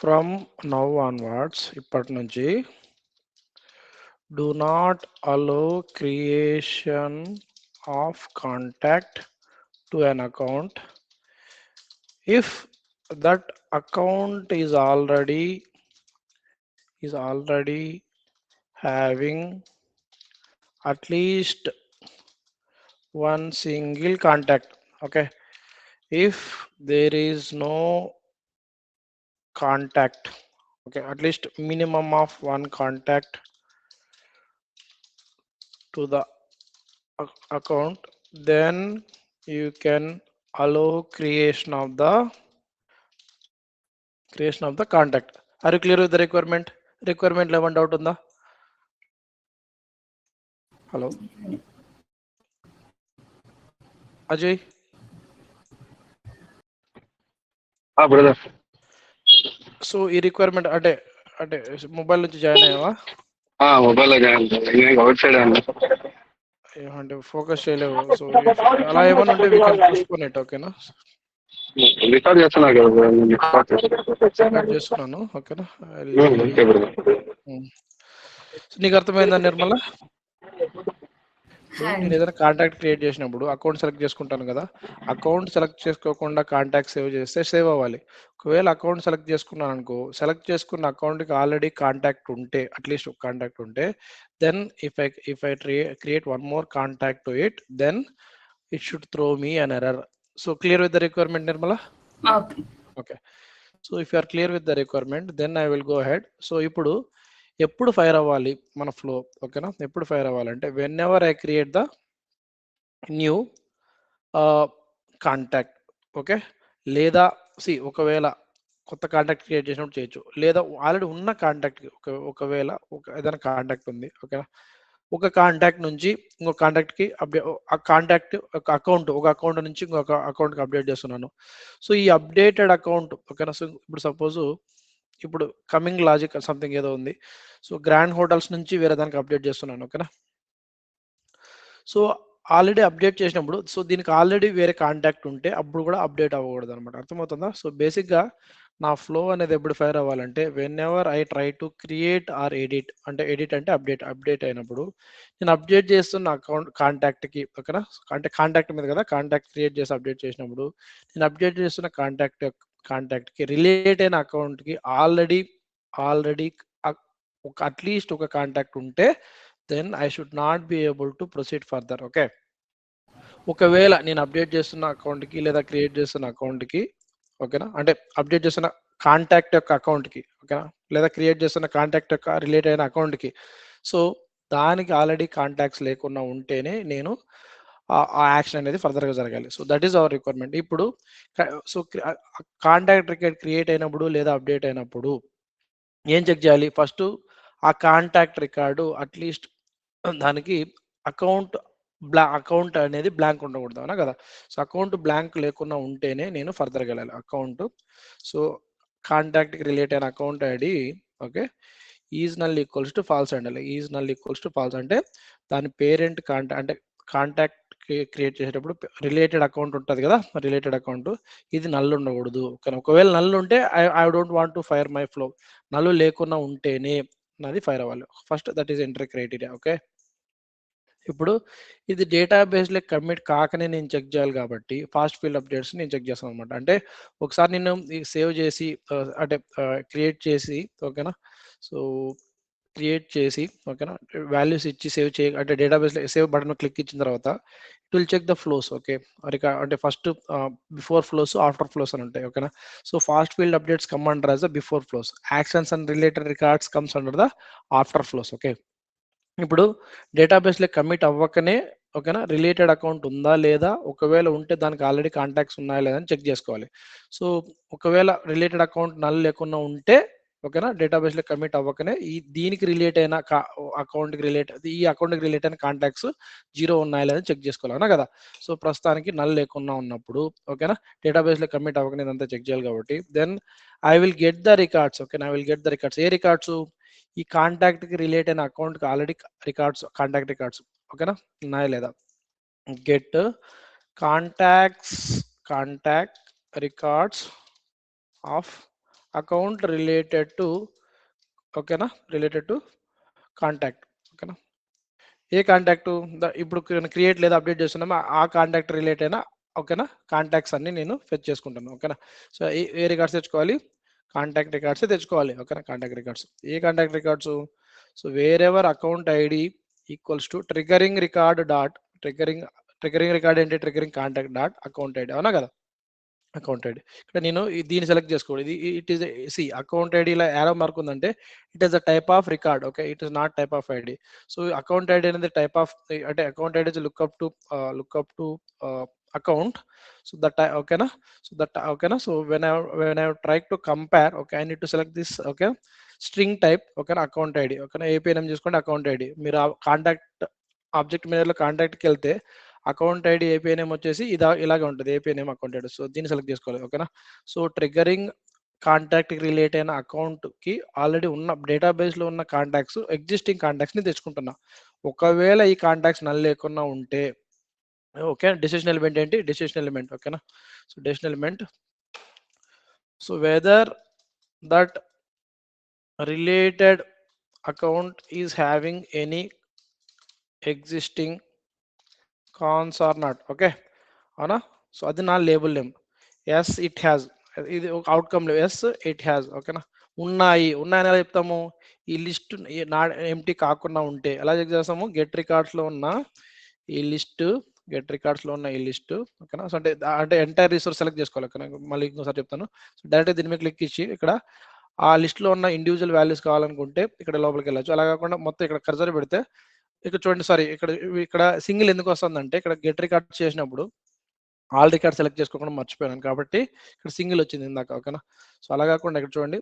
From now onwards ఇప్పటి నుంచి do not allow creation of contact to an account if that account is already having at least one single contact. Okay, if there is no contact, okay, at least minimum of one contact to the account, then you can allow creation of the contact. Are you clear with the requirement level doubt ఉందా? Hello Ajay, brother. So ఈ requirement అంటే అంటే mobile నుంచి join అయ్యావా? మొబైల్లో join నేను out side అన్నా. అంటే ఫోకస్ చేయలేవు. సో అలా ఏమన్నా ఉంటే వీ కెన్ పోస్ట్పోన్ ఇట్. ఓకేనా, రికార్డ్ చేస్తున్నా కదా బ్రదర్, నేను రికార్డ్ రికార్డ్ చేస్తున్నాను. ఓకేనా, ఓకే బ్రదర్. నీకు అర్థమైందా నిర్మల? హాయ్ నేను ఏదైనా కాంటాక్ట్ క్రియేట్ చేసినప్పుడు అకౌంట్ సెలెక్ట్ చేసుకుంటాను కదా, అకౌంట్ సెలెక్ట్ చేసుకోకుండా కాంటాక్ట్ సేవ్ చేస్తే సేవ్ అవ్వాలి. ఒకవేళ అకౌంట్ సెలెక్ట్ చేసుకున్నాను అనుకో, సెలెక్ట్ చేసుకున్న అకౌంట్కి ఆల్రెడీ కాంటాక్ట్ ఉంటే, అట్లీస్ట్ ఒక కాంటాక్ట్ ఉంటే, then if I create one more contact to it, then it should throw me an error. So clear with the requirement Nirmala? Okay. Okay, so if you are clear with the requirement, then I will go head. So ఇప్పుడు ఎప్పుడు fire అవ్వాలి మన flow? ఓకేనా, ఎప్పుడు fire అవ్వాలంటే when ever I create the new contact. Okay, లేదా ఒకవేళ కొత్త కాంటాక్ట్ క్రియేట్ చేసినప్పుడు చేయొచ్చు, లేదా ఆల్రెడీ ఉన్న కాంటాక్ట్ ఒకవేళ ఏదైనా కాంటాక్ట్ ఉంది. ఓకేనా, ఒక కాంటాక్ట్ నుంచి ఇంకో కాంటాక్ట్కి ఆ కాంటాక్ట్ ఒక అకౌంట్ నుంచి ఇంకొక అకౌంట్కి అప్డేట్ చేస్తున్నాను. సో ఈ అప్డేటెడ్ అకౌంట్, ఓకేనా, సో ఇప్పుడు సపోజ్ ఇప్పుడు కమింగ్ లాజిక్ సంథింగ్ ఏదో ఉంది. సో గ్రాండ్ హోటల్స్ నుంచి వేరే దానికి అప్డేట్ చేస్తున్నాను. ఓకేనా, సో ఆల్రెడీ అప్డేట్ చేసినప్పుడు, సో దీనికి ఆల్రెడీ వేరే కాంటాక్ట్ ఉంటే అప్పుడు కూడా అప్డేట్ అవ్వకూడదు అనమాట. అర్థమవుతుందా? సో బేసిక్గా నా ఫ్లో అనేది ఎప్పుడు ఫైర్ అవ్వాలంటే when ever I try to create or edit అంటే అప్డేట్ అయినప్పుడు, నేను అప్డేట్ చేస్తున్న అకౌంట్ కాంటాక్ట్కి, ఓకేనా, అంటే కాంటాక్ట్ మీద కదా, కాంటాక్ట్ క్రియేట్ చేసి అప్డేట్ చేసినప్పుడు, నేను అప్డేట్ చేస్తున్న కాంటాక్ట్కి రిలేట్ అయిన అకౌంట్కి ఆల్రెడీ ఒక అట్లీస్ట్ ఒక కాంటాక్ట్ ఉంటే, then I should not be able to proceed further. Okay, ఒకవేళ నేను అప్డేట్ చేస్తున్న అకౌంట్కి లేదా క్రియేట్ చేస్తున్న అకౌంట్కి, ఓకేనా, అంటే అప్డేట్ చేస్తున్న కాంటాక్ట్ యొక్క అకౌంట్కి, ఓకేనా, లేదా క్రియేట్ చేస్తున్న కాంటాక్ట్ యొక్క రిలేట్ అయిన అకౌంట్కి, సో దానికి ఆల్రెడీ కాంటాక్ట్స్ లేకుండా ఉంటేనే నేను ఆ యాక్షన్ అనేది ఫర్దర్గా జరగాలి. So that is our requirement. ఇప్పుడు సో కాంటాక్ట్ క్రియేట్ అయినప్పుడు లేదా అప్డేట్ అయినప్పుడు ఏం చెక్ చేయాలి? ఫస్ట్ ఆ కాంటాక్ట్ రికార్డు అట్లీస్ట్ దానికి అకౌంట్ అనేది బ్లాంక్ ఉండకూడదు, అవునా కదా? సో అకౌంట్ బ్లాంక్ లేకుండా ఉంటేనే నేను ఫర్దర్గా వెళ్ళాలి. అకౌంట్, సో కాంటాక్ట్కి రిలేట్ అయిన account ID, okay, is null equals to false అండి. Is null equals to false అంటే దాని పేరెంట్ అంటే కాంటాక్ట్ క్రియేట్ చేసేటప్పుడు రిలేటెడ్ అకౌంట్ ఉంటుంది కదా, రిలేటెడ్ అకౌంట్ ఇది నల్ ఉండకూడదు. కానీ ఒకవేళ నల్ ఉంటే I don't want to fire my flow. Null లేకుండా ఉంటేనే నాది ఫైర్ అవ్వాలి. First that is entry criteria. Okay, ఇప్పుడు ఇది డేటాబేస్లో కమిట్ కాకనే నేను చెక్ చేయాలి కాబట్టి ఫాస్ట్ ఫీల్డ్ అప్డేట్స్ నేను చెక్ చేస్తాను అనమాట. అంటే ఒకసారి నేను సేవ్ చేసి అంటే క్రియేట్ చేసి, ఓకేనా, సో క్రియేట్ చేసి, ఓకేనా, వాల్యూస్ ఇచ్చి సేవ్ అంటే డేటాబేస్లో సేవ్ బటన్ క్లిక్ ఇచ్చిన తర్వాత it will check the flows. Okay, అంటే first before flows, after flows అని ఉంటాయి. ఓకేనా, so fast field updates come under as the before flows, actions and related records comes under the after flows. Okay, ఇప్పుడు డేటాబేస్లో commit అవ్వకనే, ఓకేనా, related account ఉందా లేదా, ఒకవేళ ఉంటే దానికి ఆల్రెడీ కాంటాక్ట్స్ ఉన్నాయా లేదా అని చెక్ చేసుకోవాలి. సో ఒకవేళ రిలేటెడ్ అకౌంట్ నల్ లేకుండా ఉంటే, ఓకేనా, డేటాబేస్లో కమిట్ అవ్వకనే దీనికి రిలేట్ అయిన అకౌంట్కి రిలేట్ అయిన కాంటాక్ట్స్ 0 ఉన్నాయా లేదా చెక్ చేసుకోవాలి, అవునా కదా? సో ప్రస్తుతానికి నల్ లేకుండా ఉన్నప్పుడు, ఓకేనా, డేటాబేస్లో కమిట్ అవ్వకనే ఇదంతా చెక్ చేయాలి కాబట్టి then I will get the records. ఓకేనా, I will get the records. ఏ రికార్డ్స్? ఈ కాంటాక్ట్కి రిలేట్ అయిన అకౌంట్కి ఆల్రెడీ కాంటాక్ట్ రికార్డ్స్, ఓకేనా, ఉన్నాయా లేదా? Get contact records of account related to ఓకేనా, రిలేటెడ్ టు కాంటాక్ట్. ఓకేనా, ఏ కాంటాక్ట్ ఇప్పుడు క్రియేట్ లేదా అప్డేట్ చేస్తున్నామో ఆ కాంటాక్ట్ రిలేట్ అయినా ఓకేనా కాంటాక్ట్స్ అన్ని నేను ఫెచ్ చేసుకుంటాను. ఓకేనా, సో ఏ రికార్డ్స్ తెచ్చుకోవాలి, కాంటాక్ట్ రికార్డ్స్ తెచ్చుకోవాలి. ఓకేనా, కాంటాక్ట్ రికార్డ్స్, ఏ contact records, so wherever account ID equals to triggering record dot triggering record ఏంటి, triggering contact dot account ID, అవునా కదా. అకౌంట్ ఐడి ఇక్కడ నేను దీన్ని సెలెక్ట్ చేసుకోవాలి. ఇది ఇట్ ఈస్ సి అకౌంట్ ఐడిలో యారో మార్క్ ఉందంటే it is a type of record. Okay, it is not type of ID. So account ID అనేది టైప్ ఆఫ్, అంటే account ID lookup to account. So that ఓకేనా, ఓకేనా. So when I try to compare, okay, I need to select this okay string type. ఓకేనా, account ID. ఓకేనా, API name చూసుకోండి, account ID. మీరు contact object మేనేజర్లో కాంటాక్ట్కి వెళ్తే account ID AP name వచ్చేసి ఇలాగే ఉంటుంది, AP name account ID. So దీన్ని సెలెక్ట్ చేసుకోవాలి. ఓకేనా, సో ట్రిగరింగ్ కాంటాక్ట్ రిలేట్ అయిన అకౌంట్ కి ఆల్రెడీ ఉన్న డేటాబేస్ లో ఉన్న కాంటాక్ట్స్, ఎగ్జిస్టింగ్ కాంటాక్ట్స్ ని తెచ్చుకుంటున్నా. ఒకవేళ ఈ కాంటాక్ట్స్ నల్ లేకుండా ఉంటే ఓకే, డెసిషన్ ఎలిమెంట్ ఏంటి, డెసిషన్ ఎలిమెంట్. ఓకేనా, so decision element, so whether that related account is having any existing cons or not. Okay, అవునా. సో అది నా label name. Yes it has, ఇది ఒక అవుట్కమ్ ఎస్ ఇట్ హ్యాస్. ఓకేనా, ఉన్నాయని ఎలా చెప్తాము, ఈ లిస్ట్ నా ఎంటీ కాకుండా ఉంటే ఎలా చెక్ చేస్తాము, గెట్ రికార్డ్స్ లో ఉన్న ఈ లిస్ట్, ఈ లిస్ట్. ఓకేనా, సో అంటే ఎంటైర్ రిసోర్స్ సెలెక్ట్ చేసుకోవాలి. ఓకేనా, మళ్ళీ ఇంకోసారి చెప్తాను. సో డైరెక్ట్ దీని మీద క్లిక్ ఇచ్చి ఇక్కడ ఆ లిస్ట్ లో ఉన్న ఇండివిజువల్ వాల్యూస్ కావాలనుకుంటే ఇక్కడ లోపలికి వెళ్ళచ్చు. అలా కాకుండా మొత్తం ఇక్కడ కర్సర్ పెడితే ఇక్కడ చూడండి, సారీ ఇక్కడ సింగిల్ ఎందుకు వస్తుందంటే ఇక్కడ గెట్ రికార్డ్ చేసినప్పుడు ఆల్ రికార్డ్ సెలెక్ట్ చేసుకోకుండా మర్చిపోయాను కాబట్టి ఇక్కడ సింగిల్ వచ్చింది ఇందాక. ఓకేనా, సో అలా కాకుండా ఇక్కడ చూడండి,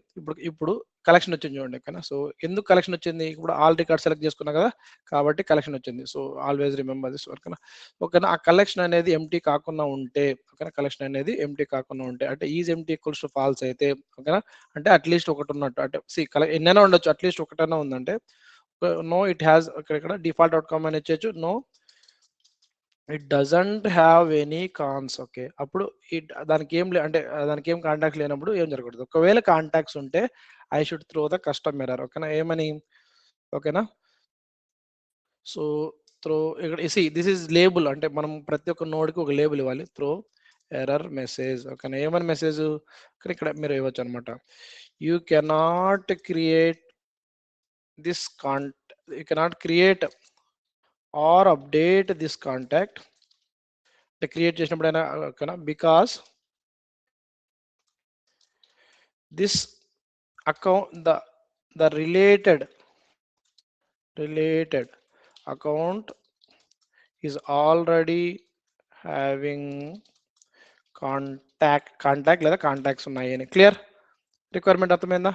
ఇప్పుడు కలెక్షన్ వచ్చింది చూడండి. ఓకేనా, సో ఎందుకు కలెక్షన్ వచ్చింది, ఇప్పుడు ఆల్ రికార్డ్ సెలెక్ట్ చేసుకున్నా కదా కాబట్టి కలెక్షన్ వచ్చింది. So always remember this. ఓకేనా, ఓకేనా, ఆ కలెక్షన్ అనేది ఎంటీ కాకుండా ఉంటే, ఓకేనా, కలెక్షన్ అనేది ఎంటీ కాకుండా ఉంటే అంటే is empty equals to falls అయితే, ఓకేనా, అంటే అట్లీస్ట్ ఒకటి ఉన్నట్టు, అంటే ఎన్నైనా ఉండొచ్చు, అట్లీస్ట్ ఒకటైనా ఉందంటే నో ఇట్ హ్యాస్, ఇక్కడ డిఫాల్ట్ అవుట్కమ్ అని ఇచ్చేచ్చు, no it doesn't have any cons. Okay, అప్పుడు దానికి ఏం అంటే దానికి ఏం కాంటాక్ట్స్ లేనప్పుడు ఏం జరగకూడదు. ఒకవేళ కాంటాక్ట్స్ ఉంటే I should throw the custom error. ఓకేనా, ఏమని, ఓకేనా, సో త్రో ఇక్కడ దిస్ ఈజ్ లేబుల్, అంటే మనం ప్రతి ఒక్క నోడ్కి ఒక లేబుల్ ఇవ్వాలి. Throw error message. ఓకేనా, ఏమని మెసేజ్ ఇక్కడ మీరు ఇవ్వచ్చు అనమాట, you cannot create this you cannot create or update this contact, create చేసినప్పుడైనా ఓకేనా, because this account the related account is already having contact లేదా కాంటాక్ట్స్ ఉన్నాయి అని. క్లియర్, రిక్వైర్మెంట్ అర్థమైందా,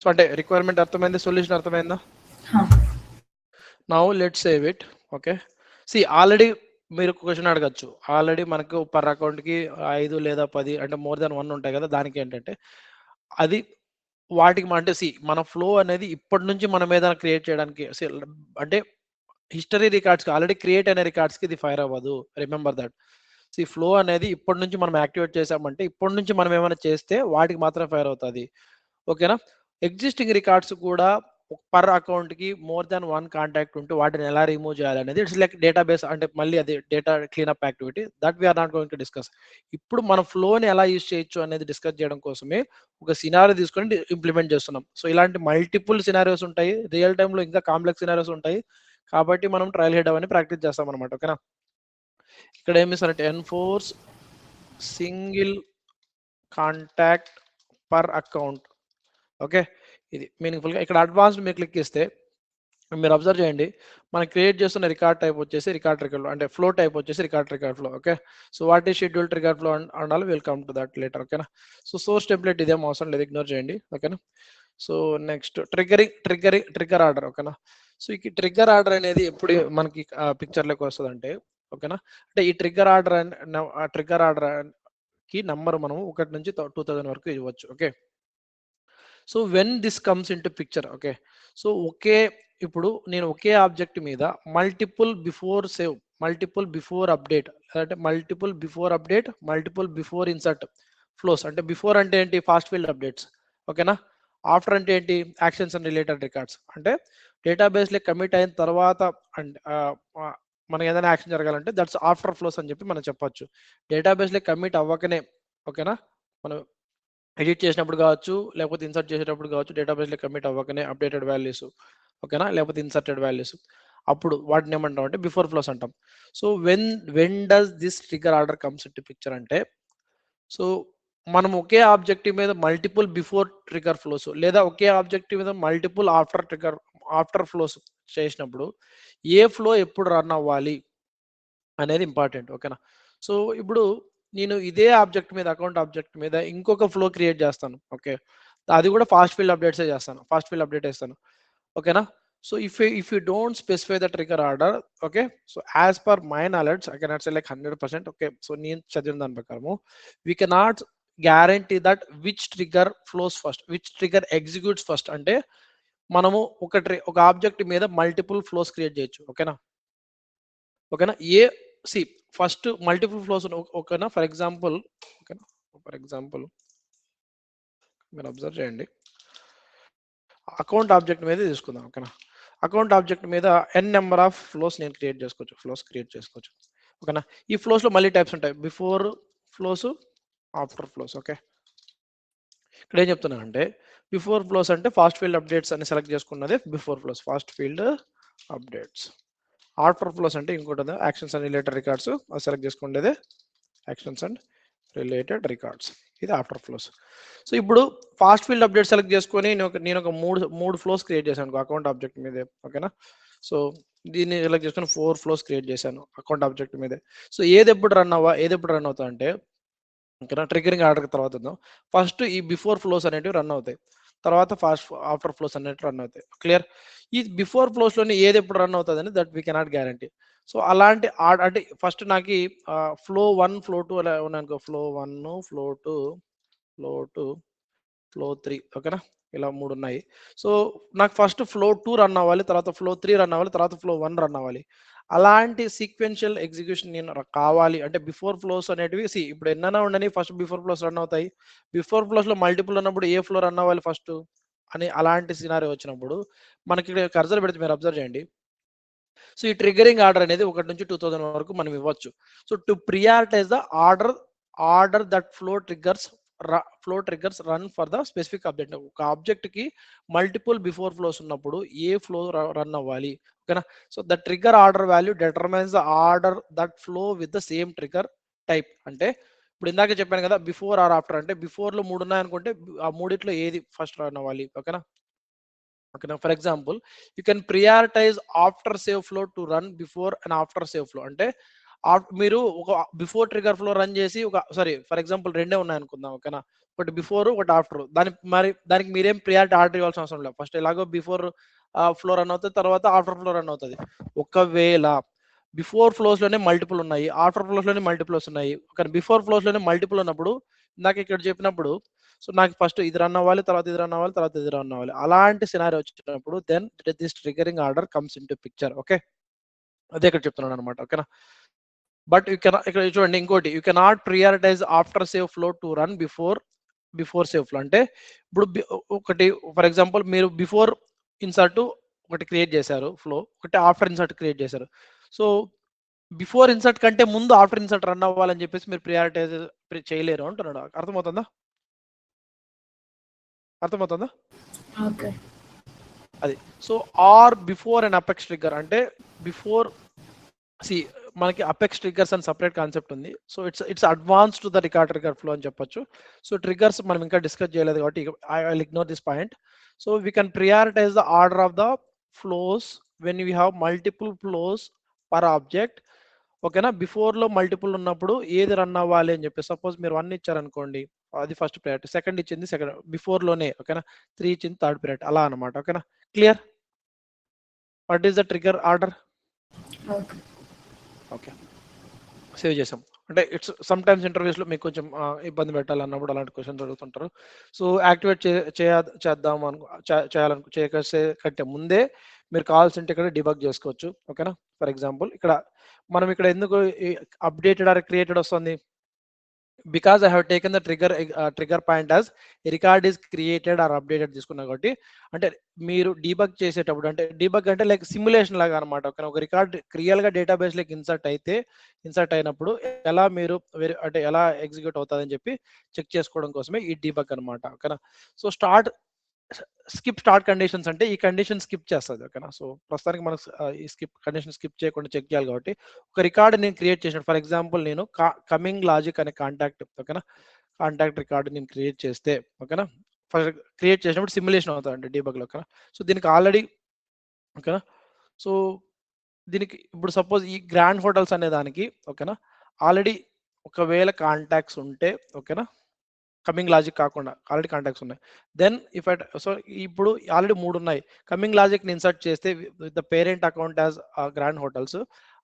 సో అంటే రిక్వైర్మెంట్ అర్థమైంది, సొల్యూషన్ అర్థమైందా. Now let's save it. Okay, already మీరు క్వశ్చన్ అడగచ్చు, ఆల్రెడీ మనకు పర్ అకౌంట్ కి 5 లేదా 10 అంటే మోర్ దాన్ 1 ఉంటాయి కదా, దానికి ఏంటంటే అది వాటికి అంటే మన ఫ్లో అనేది ఇప్పటి నుంచి మనం ఏదైనా క్రియేట్ చేయడానికి అంటే హిస్టరీ రికార్డ్స్ ఆల్రెడీ క్రియేట్ అయిన రికార్డ్స్ కి ఇది ఫైర్ అవ్వదు. Remember that. ఫ్లో అనేది ఇప్పటి నుంచి మనం యాక్టివేట్ చేసామంటే ఇప్పటి నుంచి మనం ఏమైనా చేస్తే వాటికి మాత్రం ఫైర్ అవుతుంది. ఓకేనా, ఎగ్జిస్టింగ్ రికార్డ్స్ కూడా పర్ అకౌంట్ కి మోర్ దాన్ 1 కాంటాక్ట్ ఉంటే వాటిని ఎలా రిమూవ్ చేయాలనేది ఇట్స్ లైక్ డేటాబేస్, అంటే మళ్ళీ అది data cleanup activity that we are not going to discuss. ఇప్పుడు మనం ఫ్లోని ఎలా యూజ్ చేయొచ్చు అనేది డిస్కస్ చేయడం కోసమే ఒక సినారియో తీసుకొని ఇంప్లిమెంట్ చేస్తున్నాం. సో ఇలాంటి మల్టిపుల్ సినారియోస్ ఉంటాయి, రియల్ టైంలో ఇంకా కాంప్లెక్స్ సినారియోస్ ఉంటాయి, కాబట్టి మనం ట్రయల్ హెడ్ అవన్నీ ప్రాక్టీస్ చేస్తాం అనమాట. ఓకేనా, ఇక్కడ ఏమి ఇస్తారంటే enforce single contact per account. Okay, ఇది మీనింగ్ఫుల్ గా. ఇక్కడ అడ్వాన్స్డ్ మీరు క్లిక్ చేస్తే మీరు అబ్జర్వ్ చేయండి, మనం క్రియేట్ చేస్తున్న రికార్డ్ టైప్ వచ్చేసి రికార్డ్ ఫ్లో, అంటే ఫ్లో టైప్ వచ్చేసి record flow. Okay, so what is schedule record flow అనాలి, వెల్కమ్ టు దట్ లేటర్. ఓకేనా, సో సోర్స్ టెంప్లెట్ ఇదేం అవసరం లేదు, ఇగ్నోర్ చేయండి. ఓకేనా, సో నెక్స్ట్ ట్రిగ్గర్ ఆర్డర్. ఓకేనా, సో ఈ ట్రిగ్గర్ ఆర్డర్ అనేది ఎప్పుడు మనకి పిక్చర్లోకి వస్తుంది అంటే, ఓకేనా, అంటే ఈ ట్రిగ్గర్ ఆర్డర్ కి నంబర్ మనం 1 నుంచి 2000 వరకు ఇవ్వచ్చు. Okay, so when this comes in to picture. Okay, so ఇప్పుడు నేను ఒకే ఆబ్జెక్ట్ మీద multiple before save, multiple before update, అంటే మల్టిపుల్ బిఫోర్ ఇన్సర్ట్ ఫ్లోస్. అంటే బిఫోర్ అంటే ఏంటి, ఫాస్ట్ ఫీల్డ్ అప్డేట్స్, ఓకేనా. ఆఫ్టర్ అంటే ఏంటి, యాక్షన్స్ అండ్ రిలేటెడ్ రికార్డ్స్. అంటే డేటాబేస్లో కమిట్ అయిన తర్వాత అండ్ మనకి ఏదైనా యాక్షన్ జరగాలంటే దట్స్ ఆఫ్టర్ ఫ్లోస్ అని చెప్పి మనం చెప్పొచ్చు. డేటాబేస్లో కమిట్ అవ్వకనే, ఓకేనా, మనం ఎడిట్ చేసినప్పుడు కావచ్చు, లేకపోతే ఇన్సర్ట్ చేసేటప్పుడు కావచ్చు, డేటాబేస్లో కమిట్ అవ్వకనే అప్డేటెడ్ వాల్యూస్, ఓకేనా, లేకపోతే ఇన్సర్టెడ్ వాల్యూస్, అప్పుడు వాటిని ఏమంటాం అంటే బిఫోర్ ఫ్లోస్ అంటాం. So when does this trigger order comes into picture అంటే, సో మనం ఒకే ఆబ్జెక్టివ్ మీద మల్టిపుల్ బిఫోర్ ట్రిగ్గర్ ఫ్లోస్ లేదా ఒకే ఆబ్జెక్టివ్ మీద మల్టిపుల్ ఆఫ్టర్ ఫ్లోస్ చేసినప్పుడు ఏ ఫ్లో ఎప్పుడు రన్ అవ్వాలి అనేది ఇంపార్టెంట్, ఓకేనా. సో ఇప్పుడు నేను ఇదే ఆబ్జెక్ట్ మీద, అకౌంట్ ఆబ్జెక్ట్ మీద ఇంకొక ఫ్లో క్రియేట్ చేస్తాను, ఓకే. అది కూడా ఫాస్ట్ ఫీల్డ్ అప్డేట్సే చేస్తాను, ఫాస్ట్ ఫీల్డ్ అప్డేట్ చేస్తాను, ఓకేనా. So if you don't specify the trigger order, okay, so as per my knowledge I cannot say like 100%, okay. So నేను చదివిన దాని ప్రకారము we cannot guarantee that which trigger flows first, which trigger executes first. అంటే మనము ఒక object మీద multiple flows create చేయొచ్చు, ఓకేనా. ఓకేనా, సి ఫస్ట్ మల్టిపుల్ ఫ్లోస్, ఓకేనా. ఫర్ ఎగ్జాంపుల్, ఓకేనా, ఫర్ ఎగ్జాంపుల్ మీరు అబ్జర్వ్ చేయండి, అకౌంట్ ఆబ్జెక్ట్ మీద తీసుకుందాం, ఓకేనా. అకౌంట్ ఆబ్జెక్ట్ మీద ఎన్ నెంబర్ ఆఫ్ ఫ్లోస్ నేను క్రియేట్ చేసుకోవచ్చు, ఓకేనా. ఈ ఫ్లోస్ లో మళ్ళీ టైప్స్ ఉంటాయి, before flows, after flows, okay. ఇక్కడ ఏం చెప్తున్నాను అంటే బిఫోర్ ఫ్లోస్ అంటే ఫాస్ట్ ఫీల్డ్ అప్డేట్స్ అని సెలెక్ట్ చేసుకున్నది before flows, fast field updates. After flows అంటే ఇంకోటి ఉంది, యాక్షన్స్ అండ్ రిలేటెడ్ రికార్డ్స్, అది సెలెక్ట్ చేసుకునేది యాక్షన్స్ అండ్ రిలేటెడ్ రికార్డ్స్, ఇది ఆఫ్టర్ ఫ్లోస్. సో ఇప్పుడు ఫాస్ట్ ఫీల్డ్ అప్డేట్ సెలెక్ట్ చేసుకొని నేను ఒక మూడు ఫ్లోస్ క్రియేట్ చేశాను అకౌంట్ ఆబ్జెక్ట్ మీదే, ఓకేనా. సో దీన్ని సెలెక్ట్ చేసుకొని 4 ఫ్లోస్ క్రియేట్ చేశాను అకౌంట్ ఆబ్జెక్ట్ మీదే. సో ఏది ఎప్పుడు రన్ అవుతా అంటే, ఓకేనా, ట్రిగరింగ్ ఆర్డర్ తర్వాత ఫస్ట్ ఈ బిఫోర్ ఫ్లోస్ అనేటివి రన్ అవుతాయి, తర్వాత ఆఫ్టర్ ఫ్లోస్ అనేటివి రన్ అవుతాయి, క్లియర్. ఈ బిఫోర్ ఫ్లోస్ లోని ఏది ఎప్పుడు రన్ అవుతుంది అని that we cannot guarantee. So అలాంటి అంటే ఫస్ట్ నాకు ఫ్లో 1 ఫ్లో 2 అలా ఉన్నాయనుకో, ఫ్లో 1 ఫ్లో 2 ఫ్లో 2 ఫ్లో 3, ఓకేనా, ఇలా 3 ఉన్నాయి. సో నాకు ఫస్ట్ ఫ్లో 2 రన్ అవ్వాలి, తర్వాత ఫ్లో 3 రన్ అవ్వాలి, తర్వాత ఫ్లో 1 రన్ అవ్వాలి. అలాంటి సీక్వెన్షియల్ ఎగ్జిక్యూషన్ నేను కావాలి అంటే బిఫోర్ ఫ్లోస్ అనేటివి ఇప్పుడు ఎన్నైనా ఉండని ఫస్ట్ బిఫోర్ ఫ్లోస్ రన్ అవుతాయి. బిఫోర్ ఫ్లోస్ లో మల్టిపుల్ ఉన్నప్పుడు ఏ ఫ్లో రన్ అవ్వాలి ఫస్ట్ అని అలాంటి సినారియో వచ్చినప్పుడు మనకి ఇక్కడ కర్సర్ పెడితే మీరు అబ్జర్వ్ చేయండి. సో ఈ ట్రిగరింగ్ ఆర్డర్ అనేది 1 నుంచి 2000 వరకు మనం ఇవ్వచ్చు. So to prioritise the order that flow triggers run for the specific object. ఒక ఆబ్జెక్ట్ కి మల్టిపుల్ బిఫోర్ ఫ్లోస్ ఉన్నప్పుడు ఏ ఫ్లో రన్ అవ్వాలి, ఓకేనా. So the trigger order value determines the order that flow with the same trigger type. అంటే ఇప్పుడు ఇందాక చెప్పాను కదా, బిఫోర్ ఆర్ ఆఫ్టర్ అంటే బిఫోర్ లో 3 ఉన్నాయి అనుకుంటే ఆ మూడిట్లో ఏది ఫస్ట్ రన్ అవ్వాలి, ఓకేనా. ఓకేనా, for example you can prioritise after save flow to run before and after save flow. అంటే మీరు ఒక బిఫోర్ ట్రిగర్ ఫ్లో రన్ చేసి ఫర్ ఎగ్జాంపుల్ రెండే ఉన్నాయి అనుకుందాం, ఓకేనా. ఒకటి బిఫోర్ ఒకటి ఆఫ్టర్, దానికి మీరేం ప్రియారిటీ ఆర్డర్ ఇవ్వాల్సిన అవసరం లేదు. ఫస్ట్ ఎలాగో బిఫోర్ ఫ్లో రన్ అవుతుంది, తర్వాత ఆఫ్టర్ ఫ్లో రన్ అవుతుంది. ఒకవేళ బిఫోర్ ఫ్లోస్ లోనే మల్టిపుల్ ఉన్నాయి, ఆఫ్టర్ ఫ్లోస్ లోనే మల్టిపుల్స్ ఉన్నాయి, కానీ బిఫోర్ ఫ్లోస్ లోనే మల్టిపుల్ ఉన్నప్పుడు ఇందాక ఇక్కడ చెప్పినప్పుడు సో నాకు ఫస్ట్ ఇది రన్ అవ్వాలి, తర్వాత ఇది రన్ అవ్వాలి, తర్వాత ఇది రన్ అవ్వాలి. అలాంటి సినారియో వచ్చినప్పుడు then this triggering order comes into picture, okay. అదే ఇక్కడ చెప్తున్నాను అనమాట, ఓకేనా. బట్ ఇక్కడ చూడండి ఇంకోటి, you cannot prioritise after save flow to run before save flow. అంటే ఇప్పుడు ఒకటి ఫర్ ఎగ్జాంపుల్ మీరు బిఫోర్ ఇన్సర్ట్ ఒకటి క్రియేట్ చేశారు ఫ్లో, ఒకటి ఆఫ్టర్ ఇన్సర్ట్ క్రియేట్ చేశారు. సో బిఫోర్ ఇన్సర్ట్ కంటే ముందు ఆఫ్టర్ ఇన్సర్ట్ రన్ అవ్వాలని చెప్పేసి మీరు ప్రియారిటైజ్ చేయలేరు అంటున్నాడు. అర్థమవుతుందా? ఓకే. అది so are before and apex trigger అంటే బిఫోర్ మనకి అపెక్స్ ట్రిగ్గర్స్ అని సపరేట్ కాన్సెప్ట్ ఉంది. So it's advance to the record trigger flow అని చెప్పొచ్చు. సో ట్రిగ్గర్స్ మనం ఇంకా డిస్కస్ చేయలేదు కాబట్టి I will ignore this point. So we can prioritise the order of the flows when you have multiple flows per object, ఓకేనా. Before లో multiple ఉన్నప్పుడు ఏది రన్ అవ్వాలి అని చెప్పి సపోజ్ మీరు 1 ఇచ్చారనుకోండి, అది ఫస్ట్ ప్రయారిటీ, సెకండ్ ఇచ్చింది సెకండ్ బిఫోర్ లోనే, ఓకేనా. 3 ఇచ్చింది థర్డ్ ప్రయారిటీ, అలా అనమాట, ఓకేనా. Clear? What is the trigger order? Okay, save చేసాం. అంటే ఇట్స్ సమ్ టైమ్స్ ఇంటర్వ్యూస్ లో మీకు కొంచెం ఇబ్బంది పెట్టాలన్నప్పుడు అలాంటి క్వశ్చన్స్ అడుగుతుంటారు. సో యాక్టివేట్ చేయాలనుకో కంటే ముందే మీరు కావాల్సింటే ఇక్కడ డిబగ్ చేసుకోవచ్చు, ఓకేనా. ఫర్ ఎగ్జాంపుల్ ఇక్కడ మనం ఎందుకు అప్డేటెడ్ ఆర్ క్రియేటెడ్ వస్తుంది, because I have taken the trigger point as record is created or updated తీసుకున్నా కాబట్టి, అంటే మీరు డీబగ్ చేసేటప్పుడు, అంటే డీబగ్ అంటే లైక్ సిమ్యులేషన్ లాగా అనమాట. ఒక రికార్డ్ రియల్ గా డేటాబేస్ లకి ఇన్సర్ట్ అయినప్పుడు ఎలా మీరు అంటే ఎలా ఎగ్జిక్యూట్ అవుతుందని చెప్పి చెక్ చేసుకోవడం కోసమే ఈ డీబగ్ అనమాట. ఓకేనా. సో స్టార్ట్ కండిషన్స్ అంటే ఈ కండిషన్ స్కిప్ చేస్తుంది. ఓకేనా. సో ప్రస్తుతానికి మనం ఈ కండిషన్ స్కిప్ చేయకుండా చెక్ చేయాలి కాబట్టి, ఒక రికార్డ్ నేను క్రియేట్ చేసిన, ఫర్ ఎగ్జాంపుల్ నేను కమింగ్ లాజిక్ అనే కాంటాక్ట్, ఓకేనా, కాంటాక్ట్ రికార్డు నేను క్రియేట్ చేస్తే, ఓకేనా, క్రియేట్ చేసినప్పుడు సిమ్యులేషన్ అవుతుందండి డీబగ్ లో. ఓకేనా. సో దీనికి ఆల్రెడీ, ఓకేనా, సో దీనికి ఇప్పుడు సపోజ్ ఈ గ్రాండ్ హోటల్స్ అనే దానికి, ఓకేనా, ఆల్రెడీ ఒకవేళ కాంటాక్ట్స్ ఉంటే, ఓకేనా, కమింగ్ లాజిక్ కాకుండా ఆల్రెడీ కాంటాక్ట్స్ ఉన్నాయి, దెన్ ఇఫ్ సో ఇప్పుడు ఆల్రెడీ 3 ఉన్నాయి, కమింగ్ లాజిక్ ని ఇన్సర్ట్ చేస్తే with the parent account as grand hotels,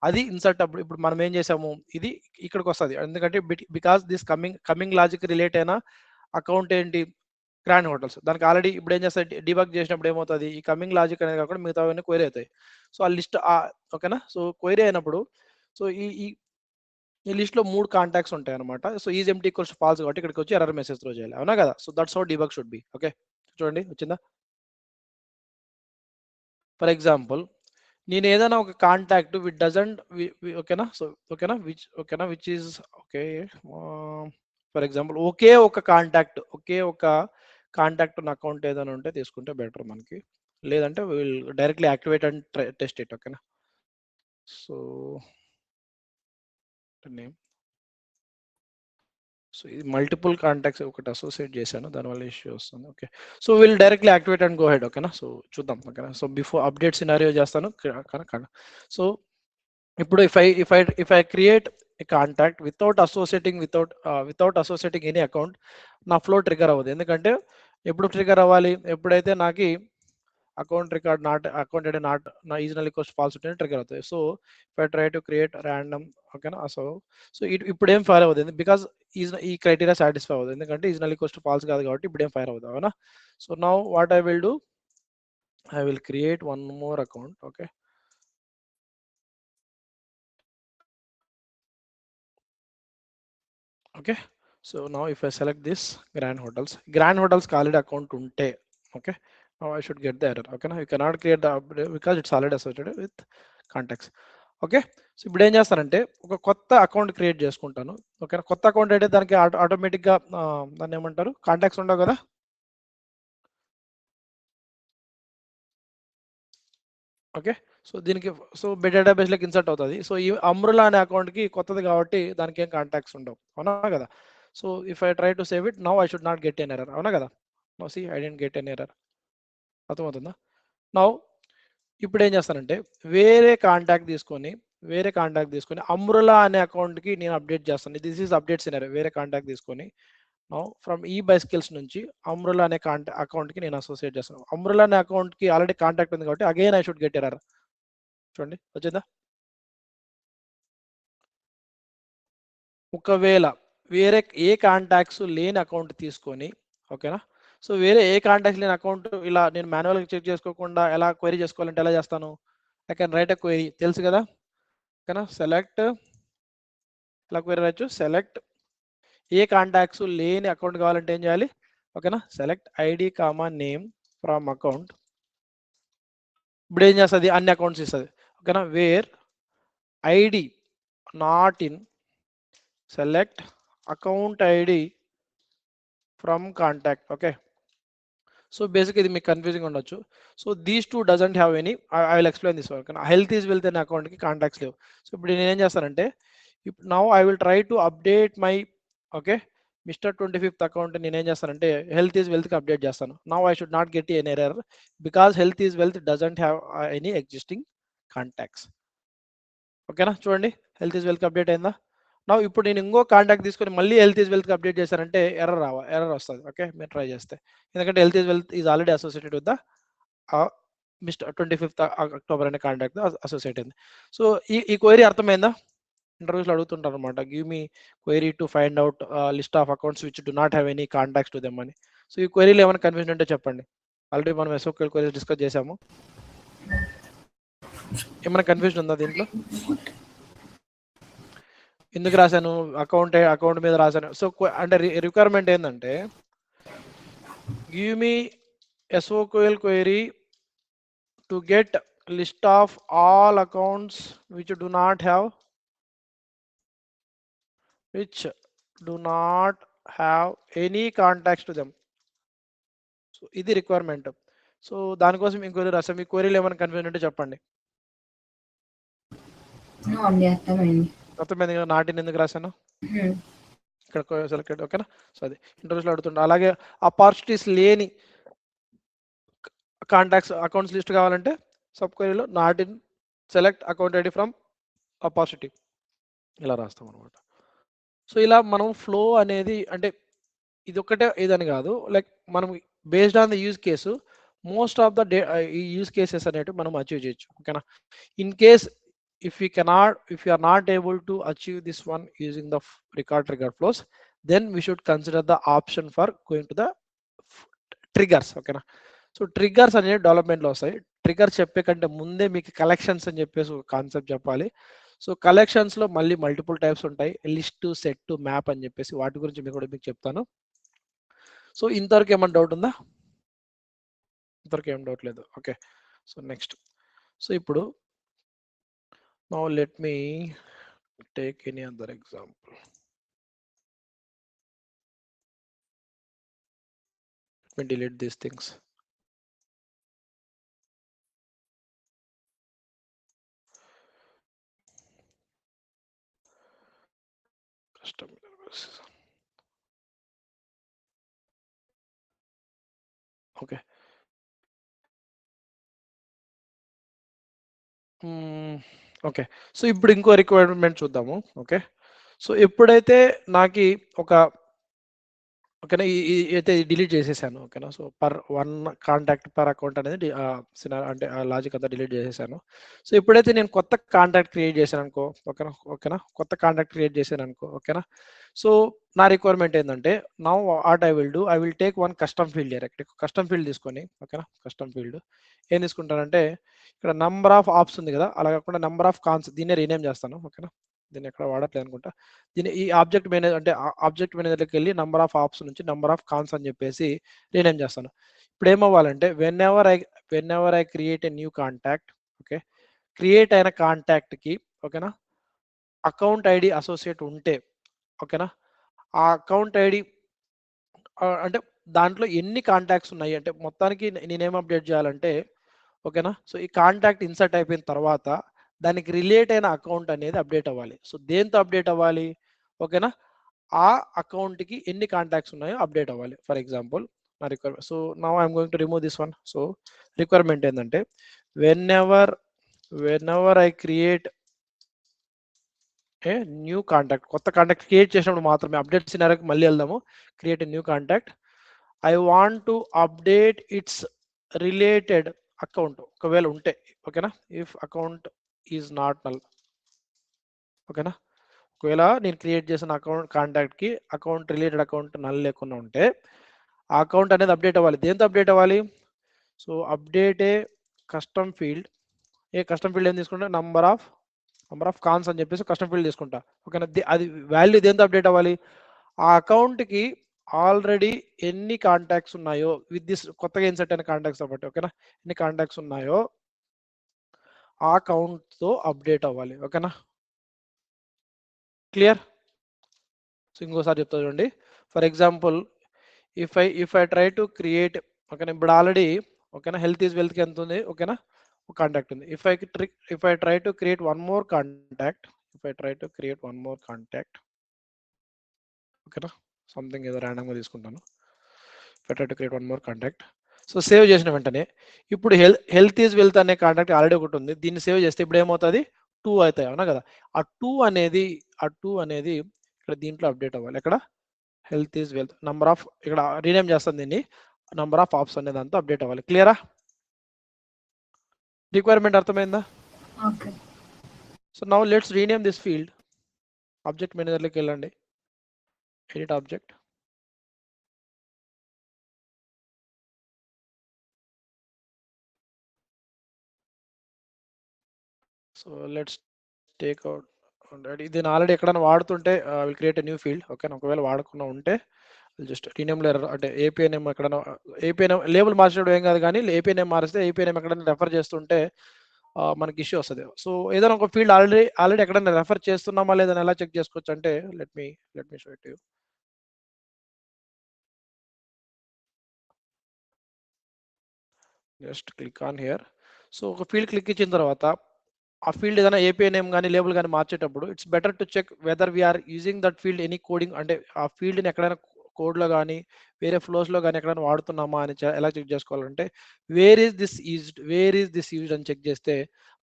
అది ఇన్సర్ట్ అప్పుడు ఇప్పుడు మనం ఏం చేసాము, ఇది ఇక్కడికి వస్తుంది. ఎందుకంటే because this coming logic relate అయిన అకౌంట్ ఏంటి, గ్రాండ్ హోటల్స్. దానికి ఆల్రెడీ ఇప్పుడు ఏం చేస్తుంది, డిబగ్ చేసినప్పుడు ఏమవుతుంది, ఈ కమింగ్ లాజిక్ అనేది కాకుండా మిగతావన్నీ క్వైరీ అవుతాయి. సో ఆ లిస్ట్, ఓకేనా, సో క్వైరీ అయినప్పుడు, సో ఈ లిస్ట్ లో 3 కాంటాక్ట్స్ ఉంటాయి అనమాట. So is empty equals false కాబట్టి ఇక్కడికి వచ్చి ఎర్రర్ మెసేజ్ త్రో చేయాలి, అవునా కదా. So that's how debug should be. Okay, చూడండి వచ్చిందా. ఫర్ ఎగ్జాంపుల్ నేను ఏదైనా ఒక కాంటాక్ట్ విచ్ డజంట్, ఓకేనా, సో ఓకేనా which is okay, for example ఒకే ఒక కాంటాక్ట్ ఉన్న అకౌంట్ ఏదైనా ఉంటే తీసుకుంటే బెటర్ మనకి, లేదంటే will directly activate and test it. ఓకేనా. సో నేమ్, సో ఇది మల్టిపుల్ కాంటాక్ట్స్ ఒకటి అసోసియేట్ చేశాను, దానివల్ల ఇష్యూ వస్తుంది. Okay, so will directly activate and go head. ఓకేనా. సో చూద్దాం. ఓకేనా. సో బిఫోర్ అప్డేట్ సినారియో చేస్తాను. సో ఇప్పుడు if I create A contact without associating any account, నా ఫ్లో ట్రిగర్ అవ్వదు. ఎందుకంటే ఎప్పుడు ట్రిగర్ అవ్వాలి, ఎప్పుడైతే నాకు అకౌంట్ రికార్డ్ అకౌంట్ అంటే నా ఈజ్ ఈక్వల్స్ ఫాల్స్ ఉంటేనే ట్రిగర్ అవుతాయి. So if I try to create random, ఓకేనా, సో ఇప్పుడు ఏం ఫైర్ అవ్వదు, బికాస్ ఈ క్రైటీరియా సాటిస్ఫై అవ్వదు, ఎందుకంటే ఈజ్ ఈక్వల్స్ ఫాల్స్ కాదు కాబట్టి ఇప్పుడు ఏం ఫైర్ అవ్వదు, అవునా. So now what I will do, I will create one more account. Okay, okay, so now if I select this grand hotels already account unte, okay, now I should get the error. Okay, now you cannot create the update because it's already associated with contacts. Okay, so ఇప్పుడు ఏం చేస్తానంటే ఒక కొత్త account create చేసుకుంటాను. Okay, కొత్త account అంటే దానికి ఆటోమేటిక్గా దాన్ని ఏమంటారు, కాంటాక్ట్స్ ఉండవు కదా. ఓకే, సో దీనికి సో డేటాబేస్లోకి ఇన్సర్ట్ అవుతుంది. సో ఈ అమ్రులా అనే అకౌంట్కి కొత్తది కాబట్టి దానికి ఏం కాంటాక్ట్స్ ఉండవు, అవునా కదా. So if I try to save it now I should not get an error, అవునా కదా. Now see I didn't get an error, అర్థమవుతుందా. నౌ ఇప్పుడు ఏం చేస్తానంటే వేరే కాంటాక్ట్ తీసుకొని అమ్రులా అనే అకౌంట్కి నేను అప్డేట్ చేస్తాను. This is update scenario. వేరే కాంటాక్ట్ తీసుకొని నౌ ఫ్రమ్ ఈ బై స్కిల్స్ నుంచి అమ్రులా అనే అకౌంట్కి నేను అసోసియేట్ చేస్తాను. అమ్రులా అనే అకౌంట్కి ఆల్రెడీ కాంటాక్ట్ ఉంది కాబట్టి again I should get error. చూడండి వచ్చిందా. ఒకవేళ వేరే ఏ కాంటాక్ట్స్ లేని అకౌంట్ తీసుకొని, ఓకేనా, సో వేరే ఏ కాంటాక్ట్స్ లేని అకౌంట్ ఇలా నేను మాన్యువల్గా చెక్ చేసుకోకుండా ఎలా క్వైరీ చేసుకోవాలంటే ఎలా చేస్తాను, I can write a query, తెలుసు కదా. ఓకేనా, సెలెక్ట్, ఎలా క్వైరీ రాయొచ్చు, సెలెక్ట్ ఏ కాంటాక్ట్స్ లేని అకౌంట్ కావాలంటే ఏం చేయాలి, ఓకేనా, select ID comma name from account. ఇప్పుడు ఏం చేస్తుంది, అన్ని అకౌంట్స్ ఇస్తుంది. ఓకేనా, wear ID not in select account ID from contact. Okay, so basically ఇది మీకు కన్ఫ్యూజింగ్ ఉండొచ్చు. So these two doesn't have any, I will explain this one. Health is wealth అనే అకౌంట్కి కాంటాక్ట్స్ లేవు. సో ఇప్పుడు నేను ఏం చేస్తానంటే now I will try to update my, okay, mister 25th account నేను ఏం చేస్తానంటే హెల్త్ ఈజ్ వెల్త్కి అప్డేట్ చేస్తాను. Now I should not get an error because health is wealth doesn't have any existing contacts. ఓకేనా, చూడండి హెల్త్ ఈజ్ వెల్త్కి update అయిందా. నా ఇప్పుడు నేను ఇంకో కాంటాక్ట్ తీసుకొని మళ్ళీ హెల్త్ ఈజ్ వెల్త్కి అప్డేట్ చేశానంటే ఎర్రర్ వస్తుంది. ఓకే, మీరు ట్రై చేస్తే, ఎందుకంటే health is wealth is already associated with the mister 25th October అనే కాంటాక్ట్ అసోసియేట్ అయింది. సో ఈ క్వైరీ అర్థమైందా. ఇంటర్వ్యూస్లో అడుగుతుంటారు అనమాట, give me query to find out list of accounts which do not have any contacts to them అని. So ఈ క్వైరీలో ఏమైనా confusion ఉంటే చెప్పండి. ఆల్రెడీ మనం ఎస్ఓక్యూఎల్ క్వైరీస్ డిస్కస్ చేసాము. ఏమైనా కన్ఫ్యూజన్ ఉందా దీంట్లో. ఎందుకు రాశాను, అకౌంట్ మీద రాశాను. సో అంటే రిక్వైర్మెంట్ ఏంటంటే give me SQL query to get list of all accounts which do not have any contacts to them. So ఇది రిక్వైర్మెంట్. సో దానికోసం ఇంక్వైరీ రాసాం. మీ క్వైరీలు ఏమైనా కన్ఫ్యూజన్ ఉంటే చెప్పండి. అర్థమైంది కదా, నాటిని ఎందుకు రాశాను ఇక్కడ సెలెక్టెడ్. ఓకేనా. సో అది ఇంటర్వ్యూస్లో అడుగుతుండే. అలాగే ఆపర్చునిటీస్ లేని కాంటాక్ట్స్ అకౌంట్స్ లిస్ట్ కావాలంటే సబ్ క్వైరీలో not in select account ID from opportunity ఇలా రాస్తాం అనమాట. సో ఇలా మనం ఫ్లో అనేది అంటే ఇది ఒక్కటే ఇదని కాదు, లైక్ మనం based on the use case most of the ఈ యూజ్ కేసెస్ అనేటివి మనం అచీవ్ చేయొచ్చు. ఓకేనా. In case if you are not able to achieve this one using the record trigger flows, then we should consider the option for going to the triggers. ఓకేనా. So triggers అనేవి డెవలప్మెంట్లో వస్తాయి. Trigger చెప్పే కంటే ముందే మీకు కలెక్షన్స్ అని చెప్పేసి ఒక కాన్సెప్ట్ చెప్పాలి. సో కలెక్షన్స్లో మళ్ళీ మల్టిపుల్ టైప్స్ ఉంటాయి, లిస్ట్, సెట్, మ్యాప్ అని చెప్పేసి. వాటి గురించి మీకు చెప్తాను. సో ఇంతవరకు ఏమైనా డౌట్ ఉందా? ఇంతవరకు ఏం డౌట్ లేదు. ఓకే. సో నెక్స్ట్, సో ఇప్పుడు now let me take any other example. Let me delete these things. Custom okay. Okay. So ఇప్పుడు ఇంకో రిక్వైర్మెంట్ చూద్దాము. ఓకే. సో ఎప్పుడైతే నాకు ఒక ఓకేనా అయితే డిలీట్ చేసేసాను. ఓకేనా. So per 1 contact per account అనేది అంటే ఆ లాజిక్ అంతా డిలీట్ చేసేసాను. సో ఎప్పుడైతే నేను కొత్త కాంటాక్ట్ క్రియేట్ చేశాను అనుకో, ఓకేనా, కొత్త కాంటాక్ట్ క్రియేట్ చేశాను అనుకో, ఓకేనా. సో నా రిక్వైర్మెంట్ ఏంటంటే now what I will take one custom field direct. Custom field తీసుకొని, ఓకేనా, కస్టమ్ ఫీల్డ్ ఏం తీసుకుంటానంటే ఇక్కడ నంబర్ ఆఫ్ ఆప్స్ ఉంది కదా, అలా కాకుండా నంబర్ ఆఫ్ కాన్స్, దీన్నే రీనేమ్ చేస్తాను. ఓకేనా. దీన్ని ఎక్కడ వాడట్లేదు అనుకుంటా. దీన్ని ఈ ఆబ్జెక్ట్ మేనేజర్ అంటే ఆబ్జెక్ట్ మేనేజర్కి వెళ్ళి నంబర్ ఆఫ్ ఆప్స్ నుంచి నంబర్ ఆఫ్ కాన్స్ అని చెప్పేసి రీనేమ్ చేస్తాను. ఇప్పుడు ఏమవ్వాలంటే whenever I create a new contact, okay, create అయిన కాంటాక్ట్కి, ఓకేనా, అకౌంట్ ఐడి అసోసియేట్ ఉంటే, ఓకేనా, ఆ అకౌంట్ ఐడి అంటే దాంట్లో ఎన్ని కాంటాక్ట్స్ ఉన్నాయి అంటే మొత్తానికి నేనేం అప్డేట్ చేయాలంటే, ఓకేనా. సో ఈ కాంటాక్ట్ ఇన్సర్ట్ అయిపోయిన తర్వాత దానికి రిలేట్ అయిన అకౌంట్ అనేది అప్డేట్ అవ్వాలి. సో దేంతో అప్డేట్ అవ్వాలి, ఓకేనా, ఆ అకౌంట్కి ఎన్ని కాంటాక్ట్స్ ఉన్నాయో అప్డేట్ అవ్వాలి. ఫర్ ఎగ్జాంపుల్ నా requirement, so now I'm going to remove this one. So requirement ఏంటంటే whenever I create a new contact, కొత్త కాంటాక్ట్ క్రియేట్ చేసినప్పుడు మాత్రమే, అప్డేట్ సినారీకి మళ్ళీ వెళ్దాము. Create a new contact, I want to update its related account ఒకవేళ ఉంటే, ఓకేనా, if account is not null, ఓకేనా. ఒకవేళ నేను క్రియేట్ చేసిన అకౌంట్ కాంటాక్ట్కి అకౌంట్ రిలేటెడ్ అకౌంట్ నల్ లేకుండా ఉంటే ఆ అకౌంట్ అనేది అప్డేట్ అవ్వాలి. దేంతో అప్డేట్ అవ్వాలి? సో అప్డేట్ ఏ కస్టమ్ ఫీల్డ్. ఏ కస్టమ్ ఫీల్డ్ ఏం తీసుకుంటా, నంబర్ ఆఫ్ కాన్స్ అని చెప్పేసి కస్టమ్ ఫీల్డ్ తీసుకుంటా. ఓకేనా. అది వాల్యూ దేంతో అప్డేట్ అవ్వాలి, ఆ అకౌంట్కి ఆల్రెడీ ఎన్ని కాంటాక్ట్స్ ఉన్నాయో విత్ దిస్ కొత్తగా ఇన్సర్ట్ అయిన కాంటాక్ట్స్ కాబట్టి, ఓకేనా, ఎన్ని కాంటాక్ట్స్ ఉన్నాయో ఆ కౌంట్తో అప్డేట్ అవ్వాలి. ఓకేనా, క్లియర్. సో ఇంకోసారి చెప్తా చూడండి. For example if I try to create, ఓకేనా, ఇప్పుడు ఆల్రెడీ, ఓకేనా, హెల్త్ ఈజ్ వెల్త్కి ఎంత ఉంది, ఓకేనా, ఒక కాంటాక్ట్ ఉంది. If I try to create one more contact, ఓకేనా, సంథింగ్ ఏదో ర్యాండమ్గా తీసుకుంటాను. If I try to create one more contact, so save చేసిన వెంటనే ఇప్పుడు హెల్త్ ఈజ్ వెల్త్ అనే కాంటాక్ట్ ఆల్రెడీ ఒకటి ఉంది. దీన్ని సేవ్ చేస్తే ఇప్పుడు ఏమవుతుంది, 2 అవుతాయి, అవునా కదా. ఆ టూ అనేది ఇక్కడ దీంట్లో అప్డేట్ అవ్వాలి. ఎక్కడ health is wealth number of, ఇక్కడ రీనేమ్ చేస్తాను దీన్ని, నంబర్ ఆఫ్ ఆప్స్ అనే దాంతో అప్డేట్ అవ్వాలి. క్లియరా? రిక్వైర్మెంట్ అర్థమైందా? Okay. So now let's rename this field. Object మేనేజర్లోకి వెళ్ళండి, edit object, so let's take out దీన్ని ఆల్రెడీ ఎక్కడైనా వాడుతుంటే will create a new field. Okay, ఒకవేళ వాడకుండా ఉంటే జస్ట్ రీనేమ్ అంటే ఏపీఐ నేమ్ ఎక్కడైనా ఏపీఐ నేమ్ లేబుల్ మార్చడం ఏం కాదు, కానీ ఏపీఐ నేమ్ మారిస్తే ఏపీఐ నేమ్ ఎక్కడైనా రెఫర్ చేస్తుంటే మనకి ఇష్యూ వస్తుంది. సో ఏదైనా ఒక ఫీల్డ్ ఆల్రెడీ ఎక్కడైనా రెఫర్ చేస్తున్నామా లేదని ఎలా చెక్ చేసుకోవచ్చు అంటే let me show it you. Just click on here. So ఒక ఫీల్డ్ క్లిక్ ఇచ్చిన తర్వాత ఆ ఫీల్డ్ ఏదైనా ఏపీఐ నేమ్ కానీ లేబుల్ కానీ మార్చేటప్పుడు it's better to check whether we're using that field any coding, అంటే ఆ ఫీల్డ్ని ఎక్కడైనా కోడ్లో కానీ వేరే ఫ్లోస్లో కానీ ఎక్కడైనా వాడుతున్నామా అని ఎలా చెక్ చేసుకోవాలంటే వేర్ ఈస్ దిస్ యూజ్డ్ అని చెక్ చేస్తే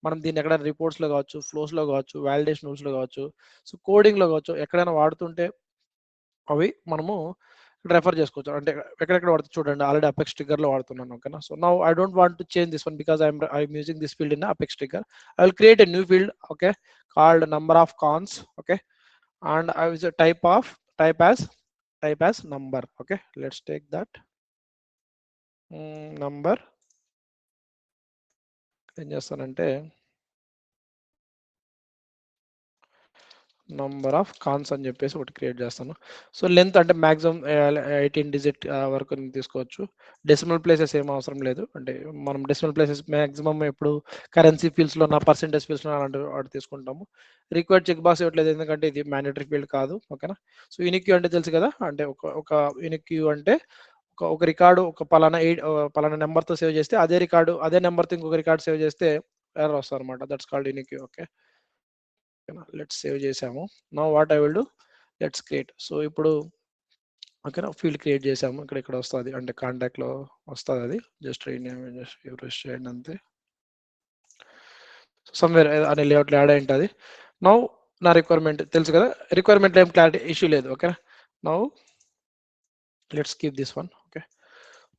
మనం దీన్ని ఎక్కడైనా రిపోర్ట్స్లో కావచ్చు, ఫ్లోస్లో కావచ్చు, వాలిడేషన్ రూల్స్లో కావచ్చు, సో కోడింగ్లో కావచ్చు, ఎక్కడైనా వాడుతుంటే అవి మనము రెఫర్ చేసుకోవచ్చు. అంటే ఎక్కడెక్కడ వాడుతుంది చూడండి, ఆల్రెడీ అపెక్స్ ట్రిగ్గర్లో వాడుతున్నాను. ఓకేనా, so now I don't want to change this one because I'm using this field in apex trigger. I will create a new field, okay, called number of cons, okay, and I will type as number. Okay, let's take that number. ఏం చేస్తానంటే number of cons అని చెప్పేసి ఒకటి create చేస్తాను. So length అంటే maximum 18 digit వరకు తీసుకోవచ్చు. Decimal places ఏం అవసరం లేదు, అంటే మనం డెసిమల్ ప్లేసెస్ మాక్సిమం ఎప్పుడు కరెన్సీ ఫీల్డ్స్లో నా పర్సెంటేజ్ ఫీల్డ్స్లో అలాంటి వాటి తీసుకుంటాము. రిక్వైర్డ్ చెక్ బాక్స్ ఇవ్వట్లేదు ఎందుకంటే ఇది మ్యాండేటరీ ఫీల్డ్ కాదు. ఓకేనా, సో యూనిక్ క్యూ అంటే తెలుసు కదా, అంటే ఒక యూనిక్ క్యూ అంటే ఒక రికార్డు ఒక పలానా నెంబర్తో సేవ్ చేస్తే అదే రికార్డు అదే నెంబర్తో ఇంకొక రికార్డు సేవ్ చేస్తే ఎర్రర్ వస్తుంది అనమాట. That's called unique Q. Okay, let's save చేసాము. Now what I will do, let's create. So ఇప్పుడు ఓకేనా, ఫీల్డ్ క్రియేట్ చేసాము. ఇక్కడ వస్తుంది, అంటే కాంటాక్ట్ లో వస్తుంది అది. జస్ట్ రిఫ్రెష్ చేయండి అంతే. సమ్వేర్ అనే లేఅవుట్లో యాడ్ అయి ఉంటుంది. నౌ నా రిక్వైర్మెంట్ తెలుసు కదా, రిక్వైర్మెంట్ ఏం క్లారిటీ ఇష్యూ లేదు. ఓకేనా, now let's keep this one. Okay,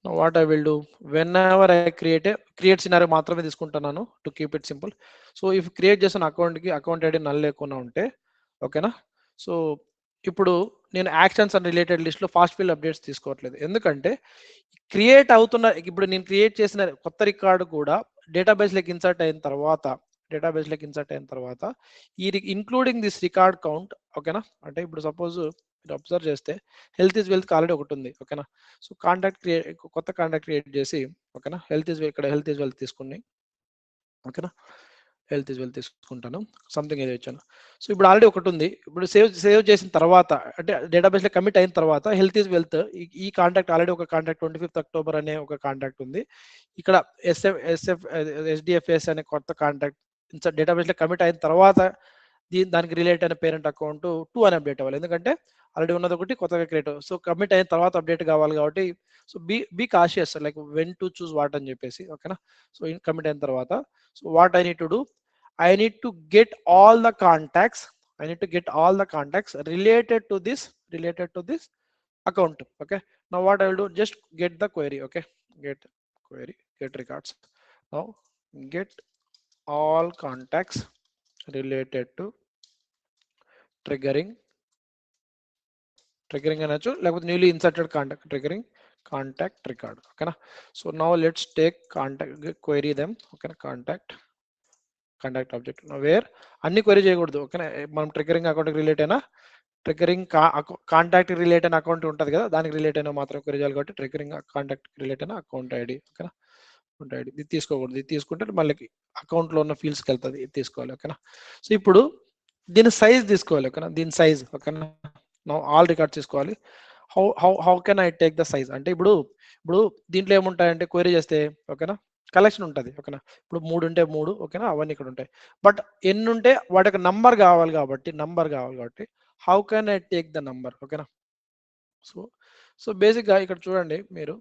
now what I will do, when ever I create scenario మాత్రమే తీసుకుంటున్నాను to keep it simple. So if create చేసిన అకౌంట్ ఐడి నల్ లేకుండా ఉంటే ఓకేనా, సో ఇప్పుడు నేను యాక్షన్స్ అండ్ రిలేటెడ్ లిస్ట్లో ఫాస్ట్ ఫీల్డ్ అప్డేట్స్ తీసుకోవట్లేదు, ఎందుకంటే క్రియేట్ అవుతున్న ఇప్పుడు నేను క్రియేట్ చేసిన కొత్త రికార్డు కూడా డేటాబేస్లోకి ఇన్సర్ట్ అయిన తర్వాత ఈ ఇంక్లూడింగ్ దిస్ రికార్డ్ కౌంట్. ఓకేనా, అంటే ఇప్పుడు సపోజ్ మీరు అబ్జర్వ్ చేస్తే హెల్త్ ఈజ్ వెల్త్ ఆల్రెడీ ఒకటి ఉంది. ఓకేనా, సో కొత్త కాంటాక్ట్ క్రియేట్ చేసి ఓకేనా, ఇక్కడ హెల్త్ ఈజ్ వెల్త్ తీసుకుని ఓకేనా, హెల్త్ ఈజ్ వెల్త్ తీసుకుంటాను, సంథింగ్ ఏదో ఇచ్చాను. సో ఇప్పుడు ఆల్రెడీ ఒకటి ఉంది. ఇప్పుడు సేవ్ చేసిన తర్వాత అంటే డేటాబేస్లో కమిట్ అయిన తర్వాత హెల్త్ ఈజ్ వెల్త్ ఈ కాంటాక్ట్ ఆల్రెడీ ఒక కాంటాక్ట్ 25th October అనే ఒక కాంటాక్ట్ ఉంది. ఇక్కడ SDFS అనే కొత్త కాంటాక్ట్ డేటాబేస్లో కమిట్ అయిన తర్వాత దానికి రిలేట్ అయిన పేరెంట్ అకౌంట్ 2 అని అప్డేట్ అవ్వాలి, ఎందుకంటే ఆల్రెడీ ఉన్నది ఒకటి కొత్తగా క్రియేట్. సో కమిట్ అయిన తర్వాత అప్డేట్ కావాలి కాబట్టి so be cautious like when to choose what అని చెప్పేసి. ఓకేనా, సో కమిట్ అయిన తర్వాత so what I need to do, I need to get all the contacts related to this account. Okay, now what I will do, just get the query. Okay, get records. Now get all contacts related to triggering అనొచ్చు, లేకపోతే newly inserted contact record. Okay na, so now let's take query them. Okay na, contact object where అన్ని query చేయకూడదు. ఓకేనా, మనం triggering అకౌంట్కి relate అయినా contact relate అయిన account ఉంటుంది కదా, దానికి రిలేట్ అయినా మాత్రం క్వెరీ చేయాలి కాబట్టి ట్రిగ్గరింగ్ కాంటాక్ట్ రిలేట్ అయిన అకౌంట్ ఐడి. ఓకేనా, అకౌంట్ ఐడి ఇది తీసుకోకూడదు, ఇది తీసుకుంటే మళ్ళీ అకౌంట్లో ఉన్న ఫీల్డ్స్కి వెళ్తుంది, ఇది తీసుకోవాలి. ఓకేనా, సో ఇప్పుడు దీని సైజ్ తీసుకోవాలి. ఓకేనా, దీని సైజ్ ఓకేనా, ఆల్ రికార్డ్స్ తీసుకోవాలి. How can I take the size అంటే ఇప్పుడు దీంట్లో ఏముంటాయంటే క్వెరీ చేస్తే ఓకేనా కలెక్షన్ ఉంటుంది. ఓకేనా, ఇప్పుడు 3 ఉంటే 3 ఓకేనా, అవన్నీ ఇక్కడ ఉంటాయి. బట్ ఎన్ని ఉంటే వాటి యొక్క నంబర్ కావాలి కాబట్టి how can I take the number. ఓకేనా, సో బేసిక్గా ఇక్కడ చూడండి మీరు,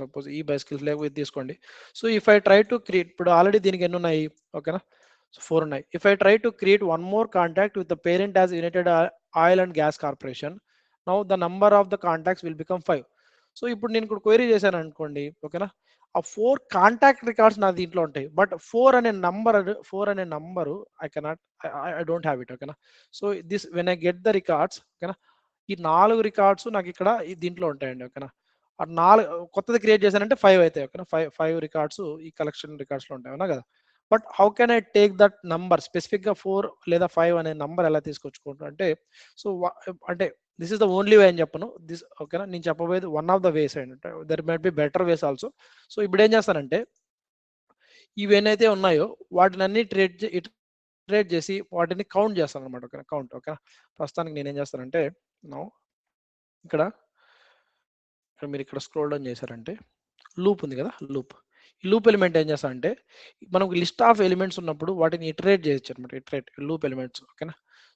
సపోజ్ ఈ బైస్కిల్స్ లేకపోతే తీసుకోండి. So if I try to create, ఇప్పుడు ఆల్రెడీ దీనికి ఎన్ని ఉన్నాయి ఓకేనా, సో 4 ఉన్నాయి. If I try to create one more contact with the parent as United oil and gas corporation, now the number of the contacts will become 5. So ఇప్పుడు నేను ఇక్కడ query చేశాను అనుకోండి ఓకేనా, ఆ 4 కాంటాక్ట్ రికార్డ్స్ నా దీంట్లో ఉంటాయి, బట్ 4 అనే number I don't have it. ఓకేనా, so this when I get the records ఓకేనా, ఈ 4 రికార్డ్స్ నాకు ఇక్కడ దీంట్లో ఉంటాయండి. ఓకేనా, ఆ 4 కొత్తది క్రియేట్ చేశానంటే 5 అవుతాయి. ఓకేనా, 5 రికార్డ్స్ ఈ కలెక్షన్ రికార్డ్స్లో ఉంటాయి అవునా కదా. But how can I take that number స్పెసిఫిక్గా 4 లేదా 5 అనే నంబర్ ఎలా తీసుకొచ్చుకుంటాను అంటే సో అంటే this is the only way అని చెప్పను దిస్ ఓకేనా నేను చెప్పబోయేది వన్ ఆఫ్ ద వేస్ అంటే there might be better ways also. So ఇప్పుడు ఏం చేస్తానంటే ఇవేనైతే ఉన్నాయో వాటిని అన్ని ట్రేడ్ చేసి వాటిని కౌంట్ చేస్తాను అనమాట. ఓకే కౌంట్ ఓకే ప్రస్తుతానికి నేనేం చేస్తానంటే నో ఇక్కడ మీరు ఇక్కడ స్క్రోల్ డౌన్ చేశారంటే లూప్ ఉంది కదా ఈ లూప్ ఎలిమెంట్ ఏం చేస్తానంటే మనకు లిస్ట్ ఆఫ్ ఎలిమెంట్స్ ఉన్నప్పుడు వాటిని ఇటరేట్ చేయొచ్చు అనమాట. ఇటరేట్ లూప్ ఎలిమెంట్స్ ఓకేనా.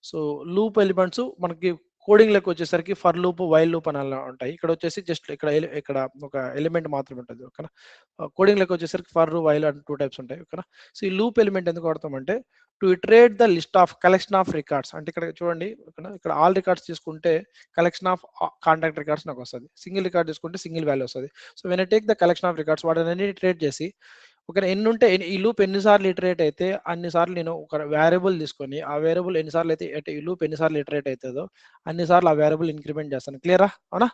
సో లూప్ ఎలిమెంట్స్ మనకి కోడింగ్ లెక్క వచ్చేసరికి ఫర్ లూప్ వైల్ లూప్ అని అలా ఉంటాయి. ఇక్కడ వచ్చేసి జస్ట్ ఇక్కడ ఒక ఎలిమెంట్ మాత్రమే ఉంటుంది ఓకేనా. కోడింగ్ లెక్క వచ్చేసరికి ఫర్ వైల్ అని 2 టైప్స్ ఉంటాయి ఓకేనా. సో ఈ లూప్ ఎలిమెంట్ ఎందుకు వాడతామంటే to iterate the list of collection of records అంటే ఇక్కడ చూడండి ఇక్కడ ఆల్ రికార్డ్స్ తీసుకుంటే కలెక్షన్ ఆఫ్ కాంటాక్ట్ రికార్డ్స్ నాకు వస్తుంది. సింగిల్ రికార్డ్ తీసుకుంటే సింగిల్ వాల్యూ వస్తుంది. So when I take the collection of records వాటిని ఇటరేట్ చేసి ఓకే ఎన్ని ఉంటే ఈ లూప్ ఎన్నిసార్లు ఇటరేట్ అయితే అన్నిసార్లు నేను ఒక వేరియబుల్ తీసుకొని ఆ వేరియబుల్ ఎన్నిసార్లు అయితే ఈ లూప్ ఎన్నిసార్లు ఇటరేట్ అవుతుందో అన్నిసార్లు ఆ వేరియబుల్ ఇంక్రిమెంట్ చేస్తాను. క్లియరా అవునా?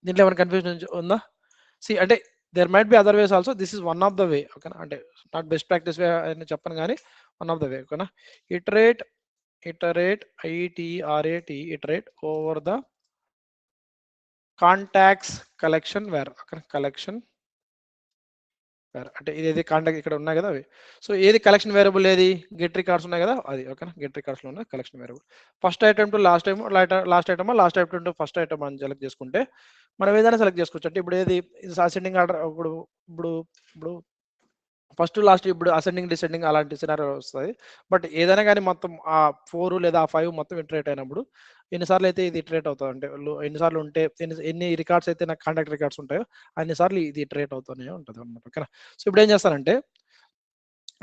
దీంట్లో ఏమైనా కన్ఫ్యూజన్ ఉందా? సి అంటే there might be other ways also this is one of the way ఓకేనా. అంటే నాట్ బెస్ట్ ప్రాక్టీస్ వే అని చెప్పను కానీ వన్ ఆఫ్ ద వే ఓకేనా. Iterate iterate over the contacts collection var okay collection అంటే ఇది కాంటాక్ట్ ఇక్కడ ఉన్నాయి కదా అవి. సో ఏది కలెక్షన్ వేరియబుల్ ఏది గెట్ రికార్డ్స్ ఉన్నాయి కదా అది ఓకేనా. గెట్ రికార్డ్స్లో ఉన్న collection variable first item to last item to first item అని సెలెక్ట్ చేసుకుంటే మనం ఏదైనా సెలెక్ట్ చేసుకోవచ్చు. అంటే ఇప్పుడు ఏది అసెండింగ్ ఆర్డర్ ఇప్పుడు ఫస్ట్ లాస్ట్ ఇప్పుడు అసెండింగ్ డిసెండింగ్ అలాంటి సినారియో వస్తుంది. బట్ ఏదైనా కానీ మొత్తం ఆ 4 లేదా 5 మొత్తం ఇటరేట్ అయినప్పుడు ఎన్నిసార్లు అయితే ఇది ఇటరేట్ అవుతుంది అంటే ఎన్నిసార్లు ఉంటే ఎన్ని రికార్డ్స్ అయితే నాకు కాంటాక్ట్ రికార్డ్స్ ఉంటాయో అన్నిసార్లు ఇది ఇటరేట్ అవుతూనే ఉంటుంది అనమాట ఓకేనా. సో ఇప్పుడు ఏం చేస్తానంటే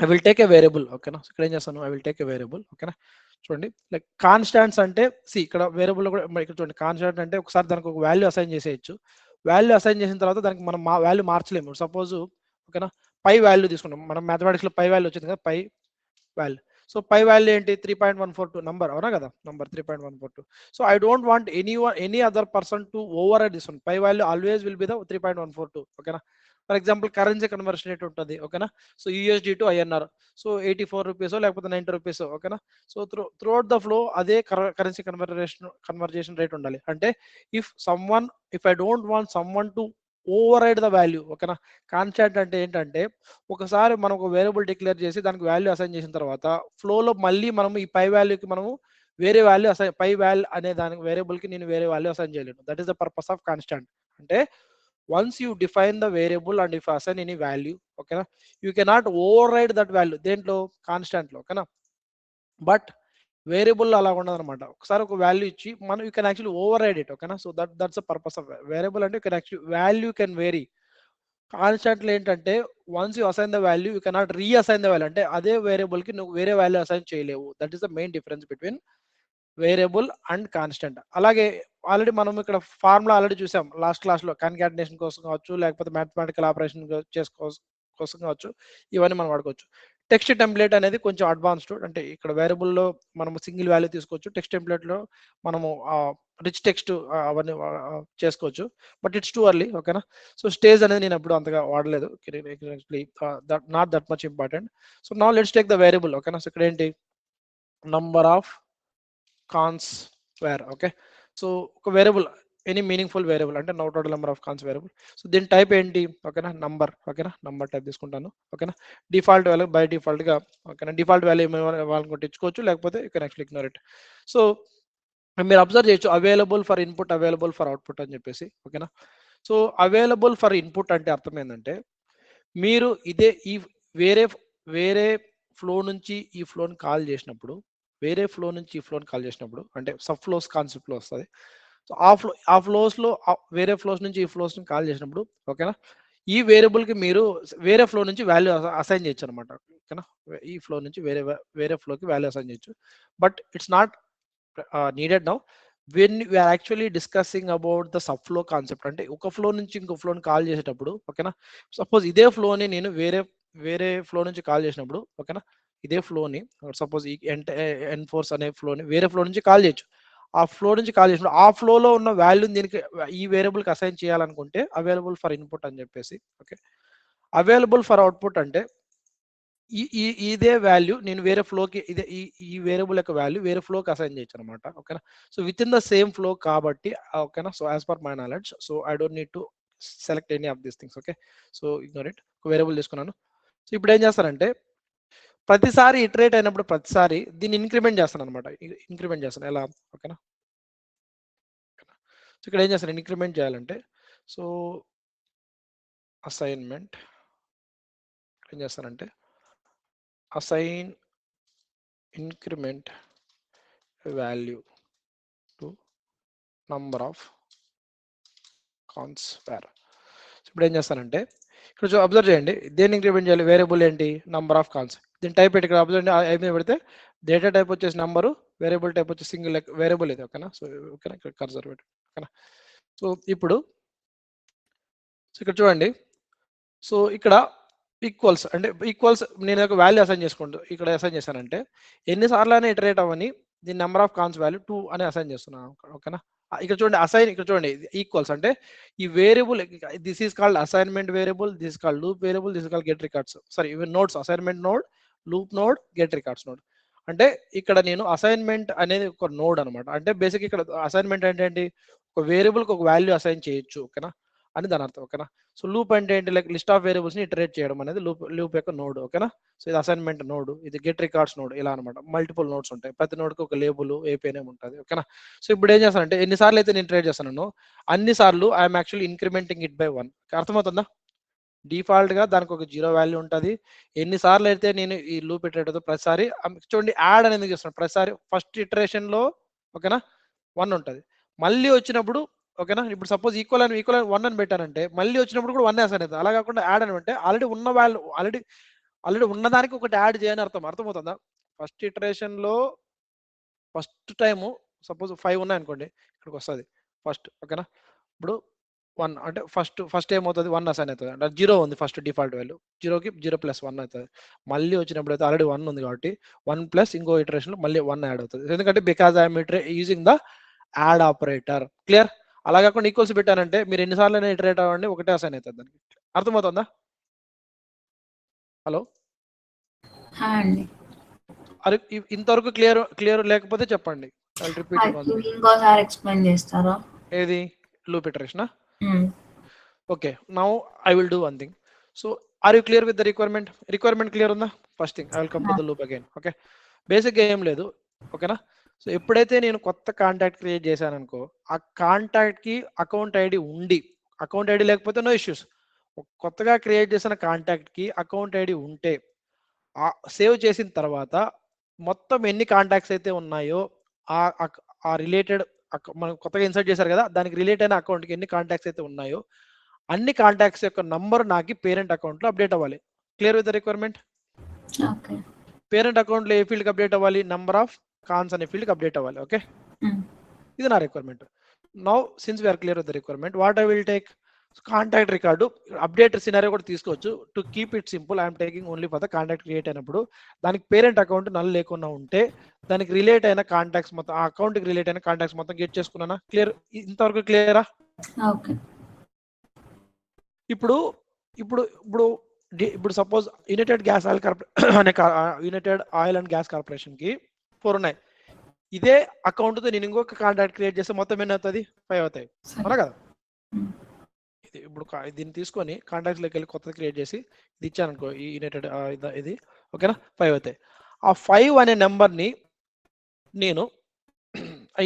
I will take a variable ఓకేనా. ఇక్కడ ఏం చేస్తాను I will take a variable ఓకేనా. చూడండి లైక్ కాన్స్టాంట్స్ అంటే ఇక్కడ వేరియబుల్ కూడా ఇక్కడ చూడండి కాన్స్టాంట్ అంటే ఒకసారి దానికి ఒక వాల్యూ అసైన్ చేసేయచ్చు. వాల్యూ అసైన్ చేసిన తర్వాత దానికి మనం వాల్యూ మార్చలేము. సపోజ్ ఓకేనా పై వాల్యూ తీసుకుంటాం మనం మ్యాథమెటిక్స్లో పై వాల్యూ వచ్చింది కదా pi value. So pi value ఏంటి 3.142 నంబర్ అవునా కదా number 3.142. So I don't want any other person to override this one. Pi value always will be the 3.142 ఓకేనా. For example currency conversion rate ఉంటుంది ఓకేనా. So USD to INR so 84 rupees లేకపోతే 90 rupees ఓకేనా. So throughout the flow అదే currency conversation rate ఉండాలి. అంటే if I don't want someone to over ride the value ఓకేనా. Constant అంటే ఏంటంటే ఒకసారి మనం ఒక వేరియబుల్ డిక్లేర్ చేసి దానికి వాల్యూ అసైన్ చేసిన తర్వాత ఫ్లోలో మళ్ళీ మనం ఈ పై వాల్యూకి మనము వేరే వాల్యూ అసైన్ పై వాల్యూ అనే దానికి వేరియబుల్కి నేను వేరే వాల్యూ అసైన్ చేయలేను. That is the purpose of constant. అంటే once you define the variable and if assign any value ఓకేనా you cannot override that value దేంట్లో కాన్స్టాంట్లో ఓకేనా. బట్ వేరియబుల్ అలా ఉండదు అనమాట. ఒకసారి ఒక వాల్యూ ఇచ్చి మనం you can actually override it ఓకేనా. So that's the purpose of variable అంటే you can actually value can vary. కాన్స్టాంట్లో ఏంటంటే once you assign the value you cannot reassign the value అంటే అదే వేరియబుల్కి నువ్వు వేరే వాల్యూ అసైన్ చేయలేవు. That is the main difference between variable and constant. అలాగే ఆల్రెడీ మనం ఇక్కడ ఫార్ములా ఆల్రెడీ చూసాం లాస్ట్ క్లాస్లో కాన్కాటినేషన్ కోసం కావచ్చు లేకపోతే మ్యాథమెటికల్ ఆపరేషన్ కోసం కావచ్చు ఇవన్నీ మనం వాడుకోవచ్చు. టెక్స్ట్ టెంప్లెట్ అనేది కొంచెం అడ్వాన్స్డ్ అంటే ఇక్కడ వేరియబుల్లో మనం సింగిల్ వాల్యూ తీసుకోవచ్చు. టెక్స్ట్ టెంప్లెట్లో మనము రిచ్ టెక్స్ట్ అవన్నీ చేసుకోవచ్చు. బట్ ఇట్స్ టూ అర్లీ ఓకేనా. సో స్టేజ్ అనేది నేను ఎప్పుడు అంతగా వాడలేదు not that much important. So now let's take the variable ఓకేనా. సో ఇక్కడ ఏంటి number of cons var okay. So ఒక వేరియబుల్ ఎనీ మీనింగ్ఫుల్ వేరియబుల్ అంటే no total number of cons variable. So దీని టైప్ ఏంటి ఓకేనా నంబర్ ఓకేనా. నంబర్ టైప్ తీసుకుంటాను ఓకేనా. డిఫాల్ట్ వాల్యూ బై డిఫాల్ట్గా ఓకేనా. డిఫాల్ట్ వాల్యూ వాళ్ళని ఇచ్చుకోవచ్చు లేకపోతే you can actually ignore it. So మీరు అబ్జర్వ్ చేయొచ్చు available for input available for output అని చెప్పేసి ఓకేనా. సో అవైలబుల్ ఫర్ ఇన్పుట్ అంటే అర్థం ఏంటంటే మీరు ఇదే ఈ వేరే ఫ్లో నుంచి ఈ ఫ్లోని కాల్ చేసినప్పుడు వేరే ఫ్లో నుంచి ఈ ఫ్లోని కాల్ చేసినప్పుడు అంటే సబ్ ఫ్లోస్ కాన్సెప్ట్లో వస్తుంది. సో ఆ ఫ్లోస్లో వేరే ఫ్లోస్ నుంచి ఈ ఫ్లోస్ని కాల్ చేసినప్పుడు ఓకేనా ఈ వేరియబుల్కి మీరు వేరే ఫ్లో నుంచి వాల్యూ అసైన్ చేయొచ్చు అనమాట ఓకేనా. ఈ ఫ్లో నుంచి వేరే ఫ్లోకి వాల్యూ అసైన్ చేయొచ్చు. But it's not needed now when we are actually discussing about the subflow concept. అంటే ఒక ఫ్లో నుంచి ఇంకో ఫ్లోని కాల్ చేసేటప్పుడు ఓకేనా. సపోజ్ ఇదే ఫ్లోని నేను వేరే ఫ్లో నుంచి కాల్ చేసినప్పుడు ఓకేనా ఇదే ఫ్లోని సపోజ్ ఈ ఎన్ఫోర్స్ అనే ఫ్లోని వేరే ఫ్లో నుంచి కాల్ చేయొచ్చు. ఆ ఫ్లో నుంచి కాల్ చేసినప్పుడు ఆ ఫ్లోలో ఉన్న వాల్యూని దీనికి ఈ వేరియబుల్కి అసైన్ చేయాలనుకుంటే అవైలబుల్ ఫర్ ఇన్పుట్ అని చెప్పేసి ఓకే. అవైలబుల్ ఫర్ అవుట్పుట్ అంటే ఇదే వాల్యూ నేను వేరే ఫ్లోకి ఇదే ఈ వేరియబుల్ యొక్క వాల్యూ వేరే ఫ్లోకి అసైన్ చేయొచ్చు అనమాట. ఓకేనా. So with in the same flow కాబట్టి ఓకేనా. So as per my knowledge so I don't need to select any of these things. Okay. So ignore it. ఒక వేరియబుల్ తీసుకున్నాను. సో ఇప్పుడు ఏం చేస్తానంటే ప్రతిసారి ఇటరేట్ అయినప్పుడు ప్రతిసారి దీన్ని ఇంక్రిమెంట్ చేస్తాను అనమాట. ఇంక్రిమెంట్ చేస్తాను ఎలా? ఓకేనా. సో ఇక్కడ ఏం చేస్తాను ఇంక్రిమెంట్ చేయాలంటే సో అసైన్మెంట్ ఏం చేస్తానంటే assign increment value to number of cons var. ఇప్పుడు ఏం చేస్తానంటే ఇక్కడ అబ్జర్వ్ చేయండి దేన్ని ఇంక్రిమెంట్ చేయాలి? వేరియబుల్ ఏంటి? Number of cons. దీని టైప్ పెట్టి ఇక్కడ అబ్జర్వ్ మీద పెడితే డేటా టైప్ వచ్చేసి నంబరు, వేరియబుల్ టైప్ వచ్చేసి సింగిల్ వేరియబుల్ ఇది. ఓకేనా. సో ఓకేనా ఇక్కడ కర్సర్ పెట్టి. ఓకేనా. సో ఇప్పుడు ఇక్కడ చూడండి. సో ఇక్కడ ఈక్వల్స్ అంటే ఈక్వల్స్ నేను ఒక వాల్యూ అసైన్ చేసుకుంటూ ఇక్కడ అసైన్ చేశానంటే ఎన్నిసార్లు అయినా ఇటరేట్ అవ్వని దీని నెంబర్ ఆఫ్ కాన్స్ వాల్యూ 2 అని అసైన్ చేస్తున్నాను. ఓకేనా. ఇక్కడ చూడండి అసైన్ ఇక్కడ చూడండి ఈక్వల్స్ అంటే ఈ variable this is called assignment variable, this is called loop variable, this is called get records. Sorry ఇవి nodes assignment node, loop node, get records node. అంటే ఇక్కడ నేను అసైన్మెంట్ అనేది ఒక నోడ్ అనమాట. అంటే బేసిక్ ఇక్కడ అసైన్మెంట్ అంటే ఏంటి? ఒక వేరియబుల్కి ఒక వాల్యూ అసైన్ చేయొచ్చు. ఓకేనా అని దాని అర్థం. ఓకేనా. సో లూప్ అంటే ఏంటి? లైక్ లిస్ట్ ఆఫ్ వేరియబుల్స్ ని ఇటరేట్ చేయడం అనేది లూప్ యొక్క నోడ్. ఓకేనా. సో ఇది అసైన్మెంట్ నోడ్, ఇది గెట్ రికార్డ్స్ నోడ్ ఇలా అనమాట. మల్టిపుల్ నోడ్స్ ఉంటాయి. ప్రతి నోడ్కి ఒక లేబుల్ ఏపీ నేమ్ ఉంటుంది. ఓకేనా. సో ఇప్పుడు ఏం చేస్తానంటే ఎన్నిసార్లు అయితే నేను ఇటరేట్ చేస్తాను అన్ని సార్లు I'm actually incrementing it by 1. అర్థమవుతుందా? డిఫాల్ట్ గా దానికి ఒక 0 వాల్యూ ఉంటుంది. ఎన్నిసార్లు అయితే నేను ఈ లూప్ ఇటరేట్ అవుతుందో ప్రతిసారి చూడండి యాడ్ అనేది చేస్తున్నాను. ప్రతిసారి ఫస్ట్ ఇటరేషన్ లో ఓకేనా 1 ఉంటుంది. మళ్ళీ వచ్చినప్పుడు ఓకేనా ఇప్పుడు సపోజ్ ఈక్వల్ అని 1 అని పెట్టానంటే మళ్ళీ వచ్చినప్పుడు కూడా 1 వేసాను. అలా కాకుండా యాడ్ అని అంటే ఆల్రెడీ ఉన్న వాల్యూ ఆల్రెడీ ఉన్నదానికి ఒకటి యాడ్ చేయని అర్థమవుతుందా? ఫస్ట్ ఇటరేషన్ లో ఫస్ట్ టైము సపోజ్ 5 ఉన్నాయి అనుకోండి ఇక్కడికి వస్తుంది ఫస్ట్. ఓకేనా. ఇప్పుడు 1 అంటే ఫస్ట్ ఏమవుతుంది 1 అసైన్ అవుతుంది. అంటే 0 ఉంది ఫస్ట్ డిఫాల్ట్ వాల్యూ, 0కి 0 + 1 అవుతుంది. మళ్ళీ వచ్చినప్పుడు అయితే ఆల్రెడీ 1 ఉంది కాబట్టి 1 ప్లస్ ఇంకో ఇటరేషన్ లో మళ్ళీ 1 యాడ్ అవుతుంది. ఎందుకంటే because I'm using the add operator. Clear? అలా కాకుండా ఈక్వల్స్ పెట్టానంటే మీరు ఎన్నిసార్లు అయినా ఇటరేట్ అవ్వండి ఒకటే అసైన్ అవుతుంది దానికి. అర్థమవుతుందా? హలో అరే ఇంతవరకు క్లియర్ లేకపోతే చెప్పండి. ఇంకోసారి ఎక్స్ప్లెయిన్ చేస్తారా? ఏది loop iteration? Okay now I will do one thing. So are you clear with the requirement clear ఉందా? First thing I will come to the loop again. Okay basic గా ఏం లేదు. ఓకేనా. సో ఎప్పుడైతే నేను కొత్త కాంటాక్ట్ క్రియేట్ చేశాను అనుకో ఆ కాంటాక్ట్ కి అకౌంట్ ఐడి ఉండి అకౌంట్ ఐడి లేకపోతే నో ఇష్యూస్. కొత్తగా క్రియేట్ చేసిన కాంటాక్ట్ కి అకౌంట్ ఐడి ఉంటే సేవ్ చేసిన తర్వాత మొత్తం ఎన్ని కాంటాక్ట్స్ అయితే ఉన్నాయో ఆ రిలేటెడ్ మనం కొత్తగా ఇన్సర్ట్ చేశారు కదా దానికి రిలేట్ అయిన అకౌంట్కి ఎన్ని కాంటాక్ట్స్ అయితే ఉన్నాయో అన్ని కాంటాక్ట్స్ యొక్క నంబర్ నాకు పేరెంట్ అకౌంట్ లో అప్డేట్ అవ్వాలి. Clear with the requirement? Parent account లో ఏ ఫీల్డ్ కి అప్డేట్ అవ్వాలి? నంబర్ ఆఫ్ కాన్స్ అనే ఫీల్డ్ కి అప్డేట్ అవ్వాలి. ఓకే ఇది నా requirement. Now since we're clear with the requirement what I will take contact record update scenario కూడా తీసుకోవచ్చు. To keep it simple I'm taking only for the contact create అయినప్పుడు దానికి parent account null లేకుండా ఉంటే దానికి relate అయిన contacts మొత్తం ఆ అకౌంట్ కి రిలేట్ అయిన కాంటాక్ట్స్ మొత్తం గెట్ చేసుకున్నానా? క్లియర్? ఇంతవరకు క్లియరా? ఇప్పుడు ఇప్పుడు ఇప్పుడు ఇప్పుడు సపోజ్ యునైటెడ్ గ్యాస్ ఆయిల్ అనే United oil and gas corporation కి 4 ఉన్నాయి. ఇదే అకౌంట్ తో నేను ఇంకొక కాంటాక్ట్ క్రియేట్ చేస్తే మొత్తం ఎన్ని అవుతుంది? 5 అవుతాయి అవునా కదా? ఇప్పుడు దీన్ని తీసుకొని కాంటాక్ట్స్ లోకి వెళ్ళి కొత్తది క్రియేట్ చేసి ఇది ఇచ్చాను అనుకో ఈ యునైటెడ్ ఇది ఓకేనా 5 అవుతాయి. ఆ 5 అనే నెంబర్ ని నేను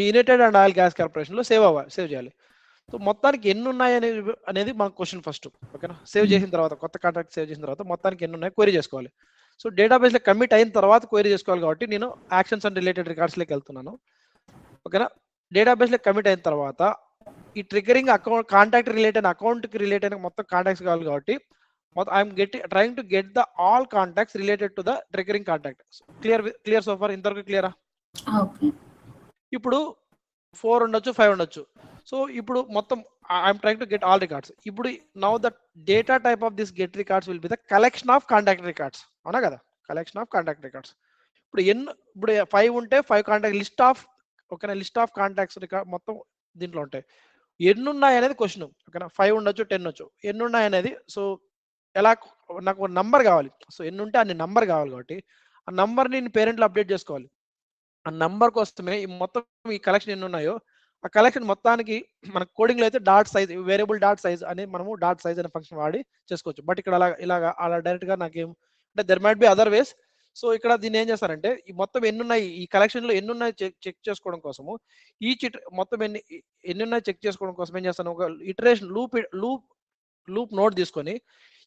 United and oil gas corporation లో సేవ్ చేయాలి. సో మొత్తానికి ఎన్ని ఉన్నాయి అనేది మన క్వశ్చన్ ఫస్ట్. ఓకేనా. సేవ్ చేసిన తర్వాత కొత్త కాంటాక్ట్ సేవ్ చేసిన తర్వాత మొత్తానికి ఎన్ని ఉన్నాయి క్వరీ చేసుకోవాలి. సో డేటాబేస్ లో కమిట్ అయిన తర్వాత క్వరీ చేసుకోవాలి కాబట్టి నేను యాక్షన్స్ అండ్ రిలేటెడ్ రికార్డ్స్ లోకి వెళ్తున్నాను. ఓకేనా. డేటాబేస్ లో కమిట్ అయిన తర్వాత ఈ ట్రిగరింగ్ అకౌంట్ కాంటాక్ట్ రిలేట్ అయిన అకౌంట్ కి రిలేట్ అయిన మొత్తం కాంటాక్ట్స్ కావాలి కాబట్టి I'm trying to get the all contacts related to the triggering contact. Clear so far? ఇంతవరకు క్లియరా? ఇప్పుడు 4 ఉండొచ్చు 5 ఉండొచ్చు. సో ఇప్పుడు మొత్తం I'm trying to get all records. ఇప్పుడు now the data type of this get records will be the collection of contact records. అవునా కదా? Collection of contact records. ఇప్పుడు 5 ఉంటే 5 కాంటాక్ట్ లిస్ట్ ఆఫ్ ఓకేనా లిస్ట్ ఆఫ్ కాంటాక్ట్స్ రికార్డ్ మొత్తం దీంట్లో ఉంటాయి. ఎన్ని ఉన్నాయి అనేది క్వశ్చన్. ఓకేనా 5 ఉండొచ్చు 10 ఉండొచ్చు ఎన్ని ఉన్నాయి అనేది. సో ఎలా నాకు ఒక నంబర్ కావాలి. సో ఎన్ని ఉంటే అన్ని నంబర్ కావాలి కాబట్టి ఆ నంబర్ని నేను పేరెంట్లో అప్డేట్ చేసుకోవాలి. ఆ నంబర్ కోసమే ఈ మొత్తం ఈ కలెక్షన్ ఎన్ని ఉన్నాయో ఆ కలెక్షన్ మొత్తానికి మన కోడింగ్లో అయితే dot size variable dot size అని మనము డాట్ సైజ్ అనే ఫంక్షన్ వాడి చేసుకోవచ్చు. బట్ ఇక్కడ అలా డైరెక్ట్గా నాకేం అంటే there might be other ways. So ఇక్కడ దీన్ని ఏం చేస్తారంటే ఈ మొత్తం ఎన్ని ఉన్నాయి ఈ కలెక్షన్లో ఎన్ని ఉన్నాయి చెక్ చేసుకోవడం కోసము ఈచ్ మొత్తం ఎన్ని ఉన్నాయి చెక్ చేసుకోవడం కోసం ఏం చేస్తాను ఒక ఇటరేషన్ లూప్ లూప్ నోట్ తీసుకొని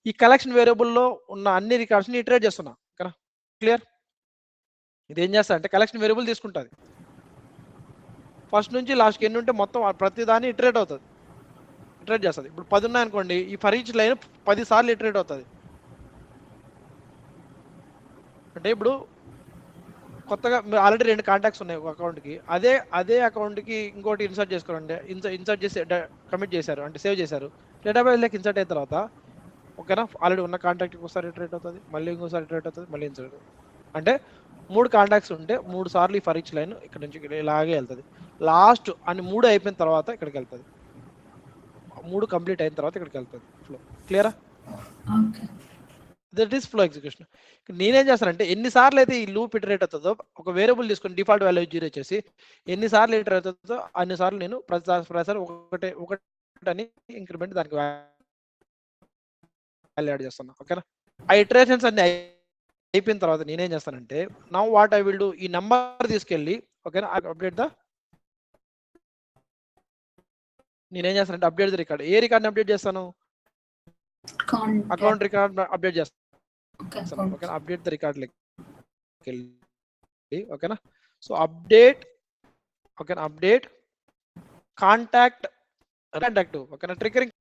ఈ కలెక్షన్ వేరియబుల్లో ఉన్న అన్ని రికార్డ్స్ని ఇటరేట్ చేస్తున్నా. ఓకేనా, క్లియర్? ఇది ఏం చేస్తా అంటే కలెక్షన్ వేరియబుల్ తీసుకుంటుంది ఫస్ట్ నుంచి లాస్ట్కి ఎన్ని ఉంటే మొత్తం ప్రతి దాన్ని ఇటరేట్ అవుతుంది, ఇటరేట్ చేస్తుంది. ఇప్పుడు 10 ఉన్నాయనుకోండి ఈ ఫర్ ఈచ్ లైన్ 10 సార్లు ఇటరేట్ అవుతుంది. అంటే ఇప్పుడు కొత్తగా ఆల్రెడీ 2 కాంటాక్ట్స్ ఉన్నాయి ఒక అకౌంట్కి, అదే అకౌంట్కి ఇంకోటి ఇన్సర్ట్ చేసుకోండి. ఇన్సర్ట్ చేసి కమిట్ చేశారు అంటే సేవ్ చేశారు. డేటాబేస్లోకి ఇన్సర్ట్ అయిన తర్వాత ఓకేనా ఆల్రెడీ ఉన్న కాంటాక్ట్కి ఒకసారి ఇటరేట్ అవుతుంది, మళ్ళీ ఇంకోసారి ఇటరేట్ అవుతుంది, మళ్ళీ ఇన్సర్ట్ అవుతుంది. అంటే 3 కాంటాక్ట్స్ ఉంటే 3 సార్లు ఈ ఫర్ ఈచ్ లైన్ ఇక్కడ నుంచి ఇలాగే వెళ్తుంది. లాస్ట్ అని 3 అయిపోయిన తర్వాత ఇక్కడికి వెళ్తుంది. 3 కంప్లీట్ అయిన తర్వాత ఇక్కడికి వెళ్తుంది ఫ్లో. క్లియరా? That is flow execution. నేనేం చేస్తానంటే ఎన్నిసార్లు అయితే ఈ లూప్ ఇటరేట్ అవుతుందో ఒక వేరియబుల్ తీసుకొని డిఫాల్ట్ వాల్యూ 0 చేసి ఎన్నిసార్లు ఇటరేట్ అవుతుందో అన్నిసార్లు నేను ప్రతిసారి ఒకటి ఇంక్రిమెంట్ దానికి వాల్యూ యాడ్ చేస్తున్నా. ఓకేనా? ఆ ఇటరేషన్స్ అన్ని అయిపోయిన తర్వాత నేనేం చేస్తానంటే now what I will do ఈ నంబర్ తీసుకెళ్ళి ఓకేనా అప్డేట్ నేనేం చేస్తానంటే అప్డేట్ ద రికార్డ్. ఏ రికార్డ్ని అప్డేట్ చేస్తాను? అకౌంట్ రికార్డ్ అప్డేట్ చేస్తాను. ఓకేనా, అప్డేట్ ద రికార్డ్ ఓకేనా. సో అప్డేట్ ఓకేనా అప్డేట్ కాంటాక్ట్ ఓకేనా triggering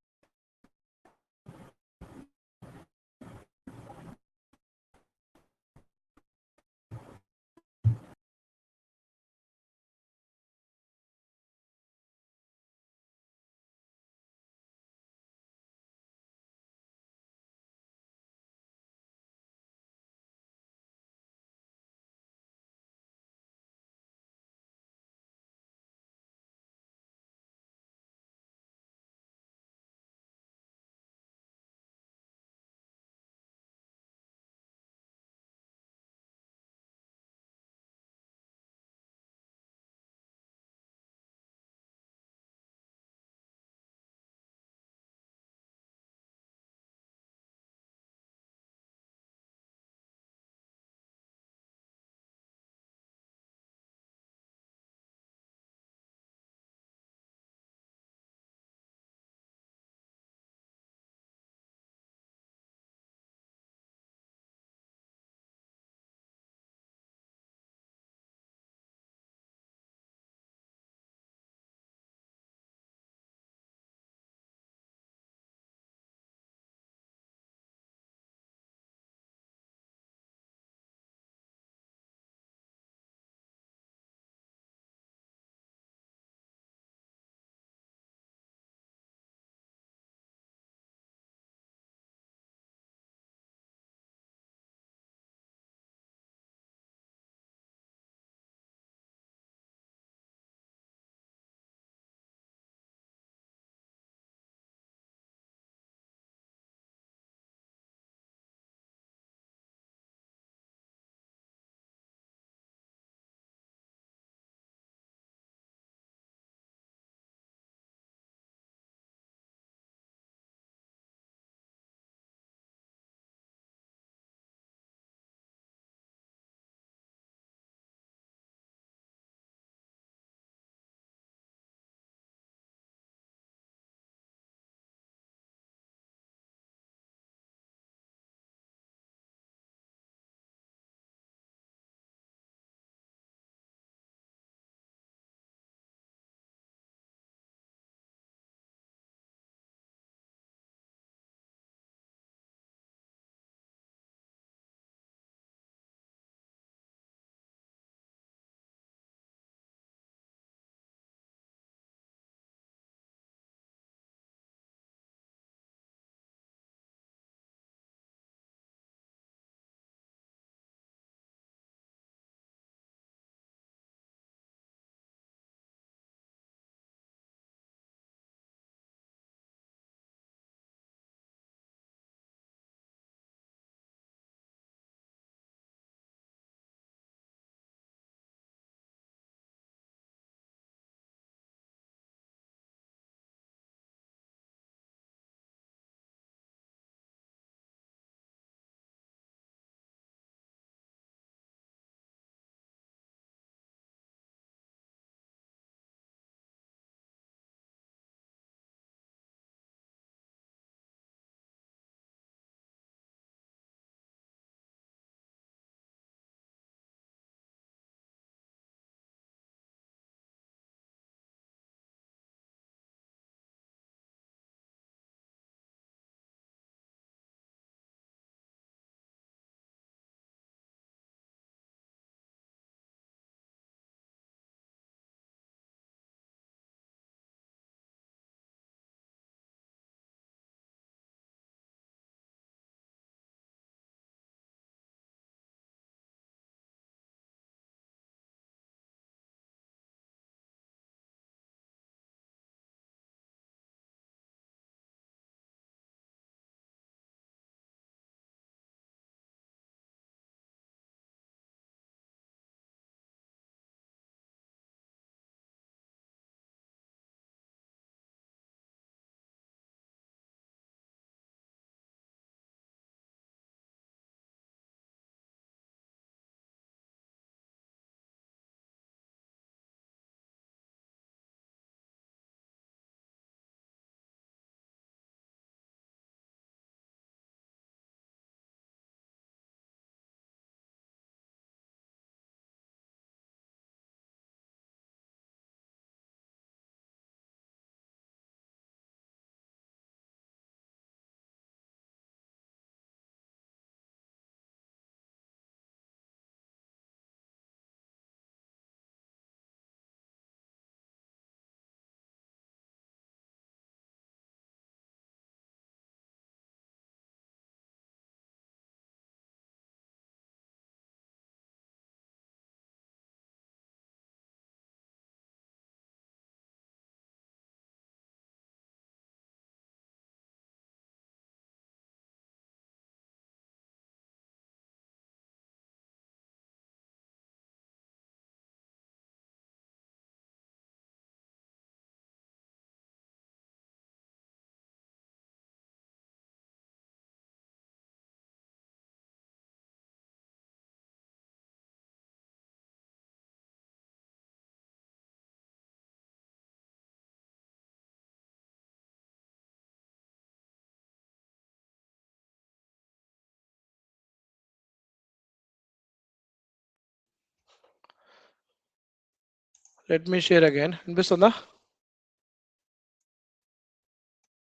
let me share again. వినిపిస్తుందా?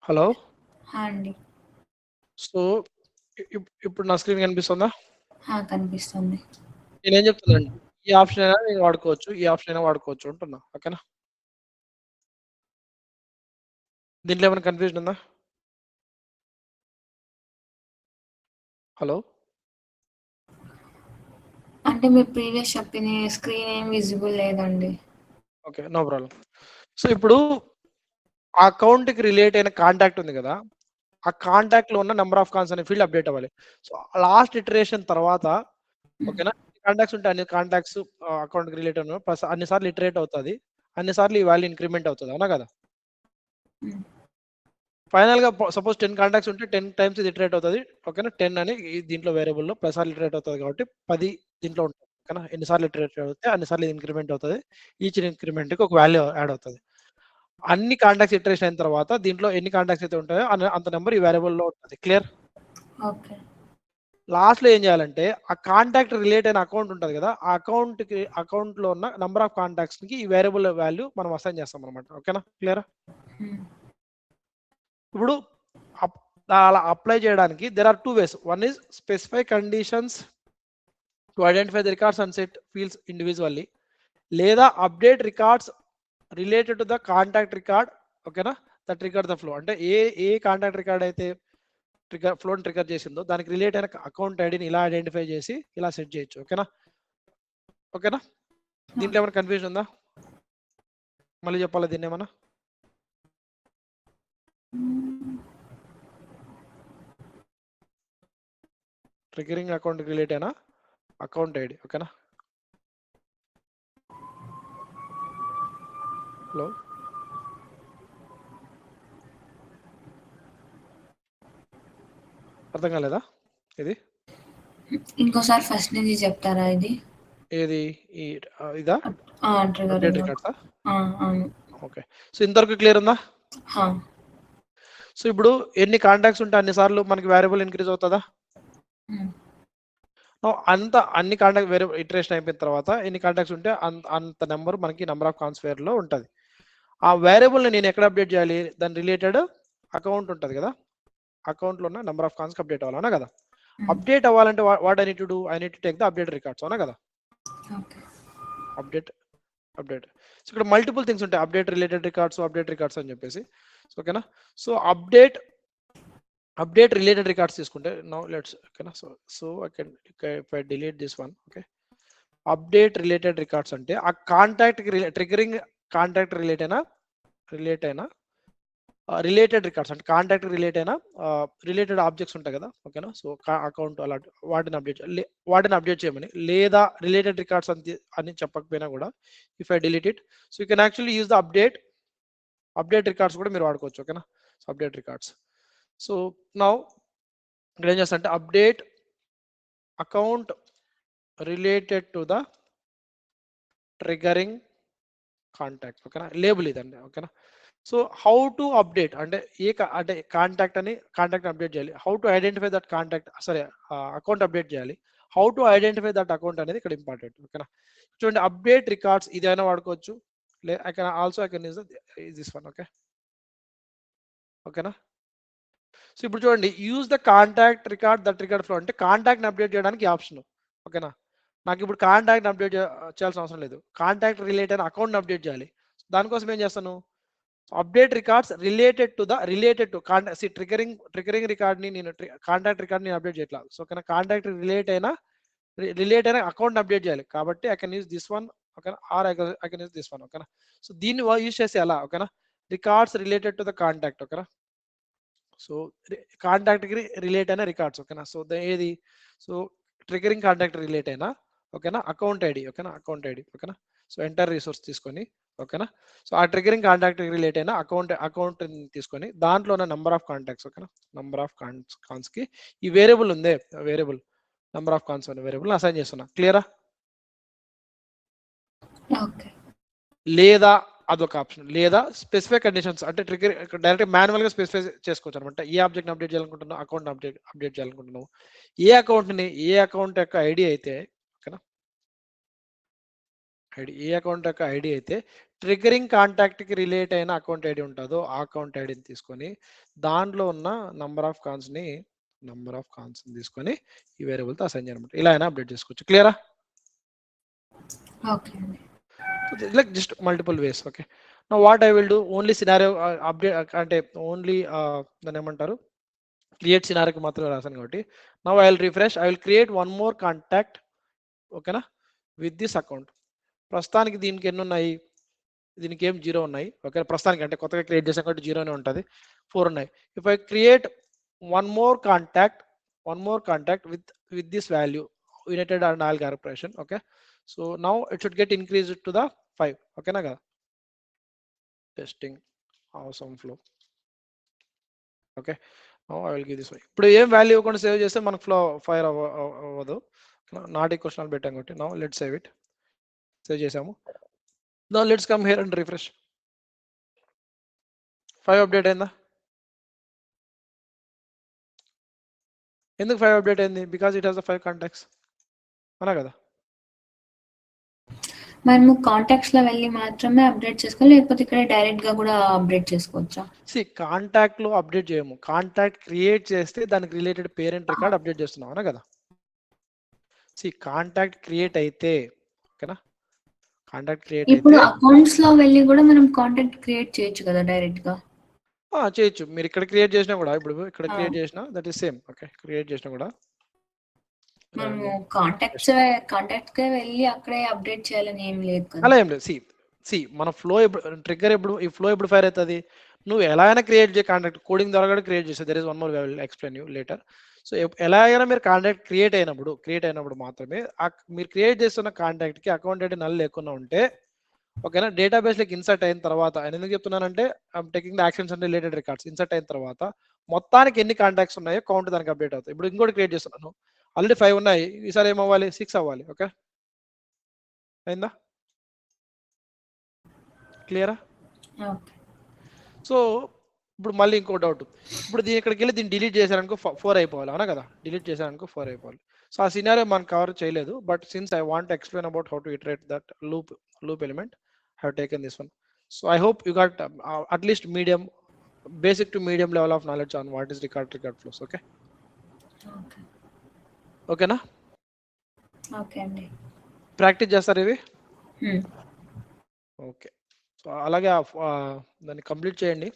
హలో. అండి. సో ఇప్పుడు నా స్క్రీన్ కనిపిస్తుందా? కనిపిస్తుంది. నేనేం చెప్తున్నానండి, ఈ ఆప్షన్ అయినా నేను వాడుకోవచ్చు, ఈ ఆప్షన్ అయినా వాడుకోవచ్చు అంటున్నా. ఓకేనా? దీంట్లో ఏమైనా కన్ఫ్యూజన్ ఉందా? హలో. అంటే మీరు ప్రీవియస్ చెప్పిన స్క్రీన్ ఏం విజిబుల్ లేదండి. Okay, no problem. సో ఇప్పుడు ఆ అకౌంట్ కి రిలేట్ అయిన కాంటాక్ట్ ఉంది కదా, ఆ కాంటాక్ట్ లో ఉన్న నెంబర్ ఆఫ్ కాన్స్ అనే ఫీల్డ్ అప్డేట్ అవ్వాలి. సో లాస్ట్ ఇటరేషన్ తర్వాత, ఓకేనా, కాంటాక్ట్స్ ఉంటే అన్ని కాంటాక్ట్స్ అకౌంట్ కి రిలేట్ అయిన అన్నిసార్లు ఇటరేట్ అవుతుంది, అన్నిసార్లు ఈ వాల్యూ ఇంక్రిమెంట్ అవుతుంది, అవునా కదా? ఫైనల్ గా సపోజ్ 10 కాంటాక్ట్స్ ఉంటే 10 టైమ్స్ ఇది ఇటరేట్ అవుతుంది, ఓకేనా? 10 అని దీంట్లో వేరియబుల్ లో ప్రతిసార్లు ఇటరేట్ అవుతుంది కాబట్టి 10 దీంట్లో ఉంటుంది, ఓకేనా? ఎన్నిసార్లు ఇటరేట్ అవుతే అన్నిసార్లు ఇది ఇంక్రిమెంట్ అవుతుంది, ఈచ్ ఇంక్రిమెంట్ కి ఒక వాల్యూ యాడ్ అవుతుంది. అన్ని కాంటాక్ట్స్ ఇటరేషన్ అయిన తర్వాత దీంట్లో ఎన్ని కాంటాక్ట్స్ అయితే ఉంటాయో అంత నెంబర్ ఈ వేరియబుల్ లో ఉంటుంది. క్లియర్? ఓకే. లాస్ట్ లో ఏం చేయాలంటే ఆ కాంటాక్ట్ రిలేట్ అయిన అకౌంట్ ఉంటుంది కదా, ఆ అకౌంట్ లో ఉన్న నెంబర్ ఆఫ్ కాంటాక్ట్స్ కి ఈ వేరియబుల్ వాల్యూ మనం అసైన్ చేస్తాం అనమాట. ఓకేనా? క్లియర్? ఇప్పుడు అలా అప్లై చేయడానికి there are 2 ways. One is specify conditions to identify the records and set fields individually, లేదా update records related to the contact record, ఓకేనా, దట్ ట్రిగర్ ద ఫ్లో. అంటే ఏ కాంటాక్ట్ రికార్డ్ అయితే ఫ్లోని ట్రిగర్ చేసిందో దానికి రిలేట్ అయిన account ఐడిని ఇలా ఐడెంటిఫై చేసి ఇలా సెట్ చేయొచ్చు. ఓకేనా? ఓకేనా? దీంట్లో ఏమైనా కన్ఫ్యూజన్ ఉందా? మళ్ళీ చెప్పాలా దీన్ని ఏమన్నా? ట్రిగరింగ్ అకౌంట్ రిలేట్ అయిన అకౌంట్ ఐడి. ఓకేనా? హలో. అర్థం కాలేదా ఇది? ఇంకోసారి ఫస్ట్ నుంచి చెప్తారా ఇది? ఏది ఇదా? అప్డేట్ రికార్డ్సా? ఓకే. సో ఇంతవరకు క్లియర్ ఉందా? సో ఇప్పుడు ఎన్ని కాంటాక్ట్స్ ఉంటే అన్ని సార్లు మనకి వేరియబుల్ ఇంక్రీజ్ అవుతుందా? అన్ని కాంటాక్ట్ వేరియబుల్ ఇటరేషన్ అయిపోయిన తర్వాత ఎన్ని కాంటాక్ట్స్ ఉంటే అంత నెంబర్ మనకి నెంబర్ ఆఫ్ కాన్స్ లో ఉంటుంది. ఆ వేరియబుల్ ని నేను ఎక్కడ అప్డేట్ చేయాలి? దాని రిలేటెడ్ అకౌంట్ ఉంటుంది కదా, అకౌంట్ లో ఉన్న నెంబర్ ఆఫ్ కాన్స్ అప్డేట్ అవ్వాలన్నా కదా? అప్డేట్ అవ్వాలంటే what I need to do? I need to take the update records, అవునా కదా? అప్డేట్. సో ఇక్కడ మల్టిపుల్ థింగ్స్ ఉంటాయి, update related records, update records అని చెప్పేసి. ఓకేనా? సో అప్డేట్ రిలేటెడ్ రికార్డ్స్ తీసుకుంటే నౌ లెట్స్, ఓకేనా, so I can if I delete this one. Okay, update related records అంటే ఆ కాంటాక్ట్ ట్రిగరింగ్ కాంటాక్ట్ రిలేటెడ్ అయిన రిలేటెడ్ రికార్డ్స్, అంటే కాంటాక్ట్ రిలేటెడ్ ఆబ్జెక్ట్స్ ఉంటాయి కదా, ఓకేనా? సో అకౌంట్ అలా వాటిని అప్డేట్ చేయమని, లేదా రిలేటెడ్ రికార్డ్స్ అని చెప్పకపోయినా కూడా if I delete it, so you can actually use the update records కూడా మీరు వాడుకోవచ్చు. ఓకేనా? So update records. So now ఇక్కడ ఏం చేస్తా అంటే update account related to the triggering contact. ఓకేనా? లేబుల్ ఇదండి. ఓకేనా? సో హౌ టు అప్డేట్ అంటే అంటే కాంటాక్ట్ అప్డేట్ చేయాలి, how to identify that contact, సరే అకౌంట్ అప్డేట్ చేయాలి, how to identify that account అనేది ఇక్కడ ఇంపార్టెంట్. ఓకేనా? చూడండి, అప్డేట్ రికార్డ్స్ ఇదైనా వాడుకోవచ్చు, I can use this one. ఓకేనా? సో ఇప్పుడు చూడండి, use the contact record that record flow అంటే కాంటాక్ట్ని అప్డేట్ చేయడానికి ఆప్షన్. ఓకేనా? నాకు ఇప్పుడు కాంటాక్ట్ని అప్డేట్ చేయాల్సిన అవసరం లేదు, కాంటాక్ట్ రిలేట్ అయిన అకౌంట్ని అప్డేట్ చేయాలి. దానికోసం ఏం చేస్తాను? Update records related to triggering record ని నేను కాంటాక్ట్ రికార్డ్ ని అప్డేట్ చేయట్లా. సో ఓకేనా, కాంటాక్ట్ రిలేట్ అయిన అకౌంట్ అప్డేట్ చేయాలి కాబట్టి I can use this one. ఓకేనా? Or I can use this one. ఓకేనా? సో దీన్ని యూజ్ చేసి ఎలా? ఓకేనా, records related to the contact. ఓకేనా? సో కాంటాక్ట్ కి రిలేట్ అయిన రికార్డ్స్. ఓకేనా? సో ఏది? సో ట్రిగరింగ్ కాంటాక్ట్ రిలేట్ అయినా, ఓకేనా, అకౌంట్ ఐడి. ఓకేనా? Account ID. ఓకేనా? సో ఎంటర్ రిసోర్స్ తీసుకొని, ఓకేనా, సో ఆ ట్రిగరింగ్ కాంటాక్ట్ రిలేట్ అయిన అకౌంట్ తీసుకొని దాంట్లో ఉన్న నెంబర్ ఆఫ్ కాంటాక్ట్స్, ఓకేనా, నెంబర్ ఆఫ్ కాన్స్ కి ఈ వేరియబుల్ ఉందే, వేరియబుల్ నెంబర్ ఆఫ్ కాన్స్ అనే వేరియబుల్ అసైన్ చేస్తున్నా. క్లియరా? లేదా అదొక ఆప్షన్, లేదా స్పెసిఫిక్ కండిషన్స్ అంటే ట్రిగర్ డైరెక్ట్ మాన్యువల్ గా స్పెసిఫై చేసుకోవచ్చు అనమాట. ఏ ఆబ్జెక్ట్ అప్డేట్ చేయాలనుకుంటున్నావు, అకౌంట్ అప్డేట్ చేయాలనుకుంటున్నావు, ఏ అకౌంట్ యొక్క ఐడి అయితే, ఓకేనా, ఐడి ఏ అకౌంట్ యొక్క ఐడి అయితే ట్రిగరింగ్ కాంటాక్ట్కి రిలేట్ అయిన అకౌంట్ ఐడి ఉంటుందో ఆ అకౌంట్ ఐడిని తీసుకొని దాంట్లో ఉన్న నంబర్ ఆఫ్ కాన్స్ని తీసుకొని ఈ వేరియబుల్తో అసైన్ చేయనమాట. ఇలా అయినా అప్డేట్ చేసుకోవచ్చు. క్లియరా? ఓకే అండి. Like just multiple ways. Okay, నా what I will do only scenario update అంటే ఓన్లీ దాన్ని ఏమంటారు క్రియేట్ సినారీకి మాత్రమే రాశాను కాబట్టి now I will refresh, I will create one more contact. ఓకేనా, విత్ దిస్ అకౌంట్. ప్రస్తుతానికి దీనికి ఎన్ని ఉన్నాయి, దీనికి ఏం 0 ఉన్నాయి. ఓకే, ప్రస్తుతానికి అంటే కొత్తగా క్రియేట్ చేసాం కాబట్టి 0నే ఉంటుంది. 4 ఉన్నాయి. If I create one more contact with this value united and all corporation. Okay, so now it should get increase to the 5. ఓకేనా కదా, టెస్టింగ్ అవసరం flow. Okay, now I will give this. ఇప్పుడు ఏం value ఇవ్వకుండా save చేస్తే మనకు flow fire అవ్వదు. Not equal పెట్టాం కాబట్టి now let's save it. Save చేసాము. Now let's come here and refresh. 5 update అయిందా? ఎందుకు 5 అప్డేట్ అయింది? Because it has the 5 contacts. అలా కదా, మనము కాంటాక్ట్స్ లో వెళ్ళి మాత్రమే అప్డేట్ చేసుకోవాలి, లేకపోతే ఇక్కడ డైరెక్ట్ గా కూడా అప్డేట్ చేసుకోవచ్చా? కాంటాక్ట్ లో అప్డేట్ చేయము. కాంటాక్ట్ క్రియేట్ చేస్తే దానికి రిలేటెడ్ పేరెంట్ రికార్డ్ అప్డేట్ చేస్తున్నాం అనా కదా. కాంటాక్ట్ క్రియేట్ అయితే, ఓకేనా, కాంటాక్ట్ క్రియేట్ ఇప్పుడు అయితే అకౌంట్స్ లో వెళ్ళి కూడా మనం కాంటాక్ట్ క్రియేట్ చేయొచ్చు కదా డైరెక్ట్ గా? చేయొచ్చు. మీరు ఇక్కడ క్రియేట్ చేసినా కూడా, ఇప్పుడు ఇక్కడ క్రియేట్ చేసినా that is same. Okay, create చేసినా కూడా మనము కాంటాక్ట్స్ కే వెళ్ళి అక్కడే అప్డేట్ చేయాలని ఏం లేదు కదా? అలా ఏం లేదు. మన ఫ్లో ట్రిగ్గర్ ఈ ఫ్లో ఎప్పుడు ఫైర్ అవుతుంది, నువ్వు ఎలా అయినా క్రియేట్ చేయ కాంటాక్ట్ కోడింగ్ ద్వారా కూడా క్రియేట్ చేస్తే there is one more way will explain you later. So ఎలా అయినా మీరు కాంటాక్ట్ క్రియేట్ అయినప్పుడు మాత్రమే మీరు క్రియేట్ చేస్తున్న కాంటాక్ట్ కి అకౌంట్ ఐడి నల్ లేకుండా ఉంటే, ఓకేనా, డేటాబేస్ లోకి ఇన్సర్ట్ అయిన తర్వాత, నేను ఎందుకు చెప్తున్నానంటే I'm taking the actions and related records. Insert అయిన తర్వాత మొత్తానికి ఎన్ని కాంటాక్ట్స్ ఉన్నాయో కౌంట్ దానికి అప్డేట్ అవుతాయి. ఇప్పుడు ఇంకోటి క్రియేట్ చేస్తున్నాను, ఆల్రెడీ 5 ఉన్నాయి, ఈసారి ఏమవ్వాలి, 6 అవ్వాలి. ఓకే, అయిందా? క్లియరా? సో ఇప్పుడు మళ్ళీ ఇంకో డౌట్, ఇప్పుడు దీని ఇక్కడికి వెళ్ళి దీన్ని డిలీట్ చేశారనుకో 4 అయిపోవాలి, అవునా కదా, డిలీట్ చేశారనుకో 4 అయిపోవాలి. సో ఆ సినారియో మనం కవర్ చేయలేదు, but since I want explain about how to iterate that loop element, I have taken this one. So I hope you got at least basic to medium level of knowledge on what is record flows. Okay, ఓకేనా? Okay అండి, practice చేస్తారు ఇవి. Okay, so అలాగే దాన్ని complete చేయండి.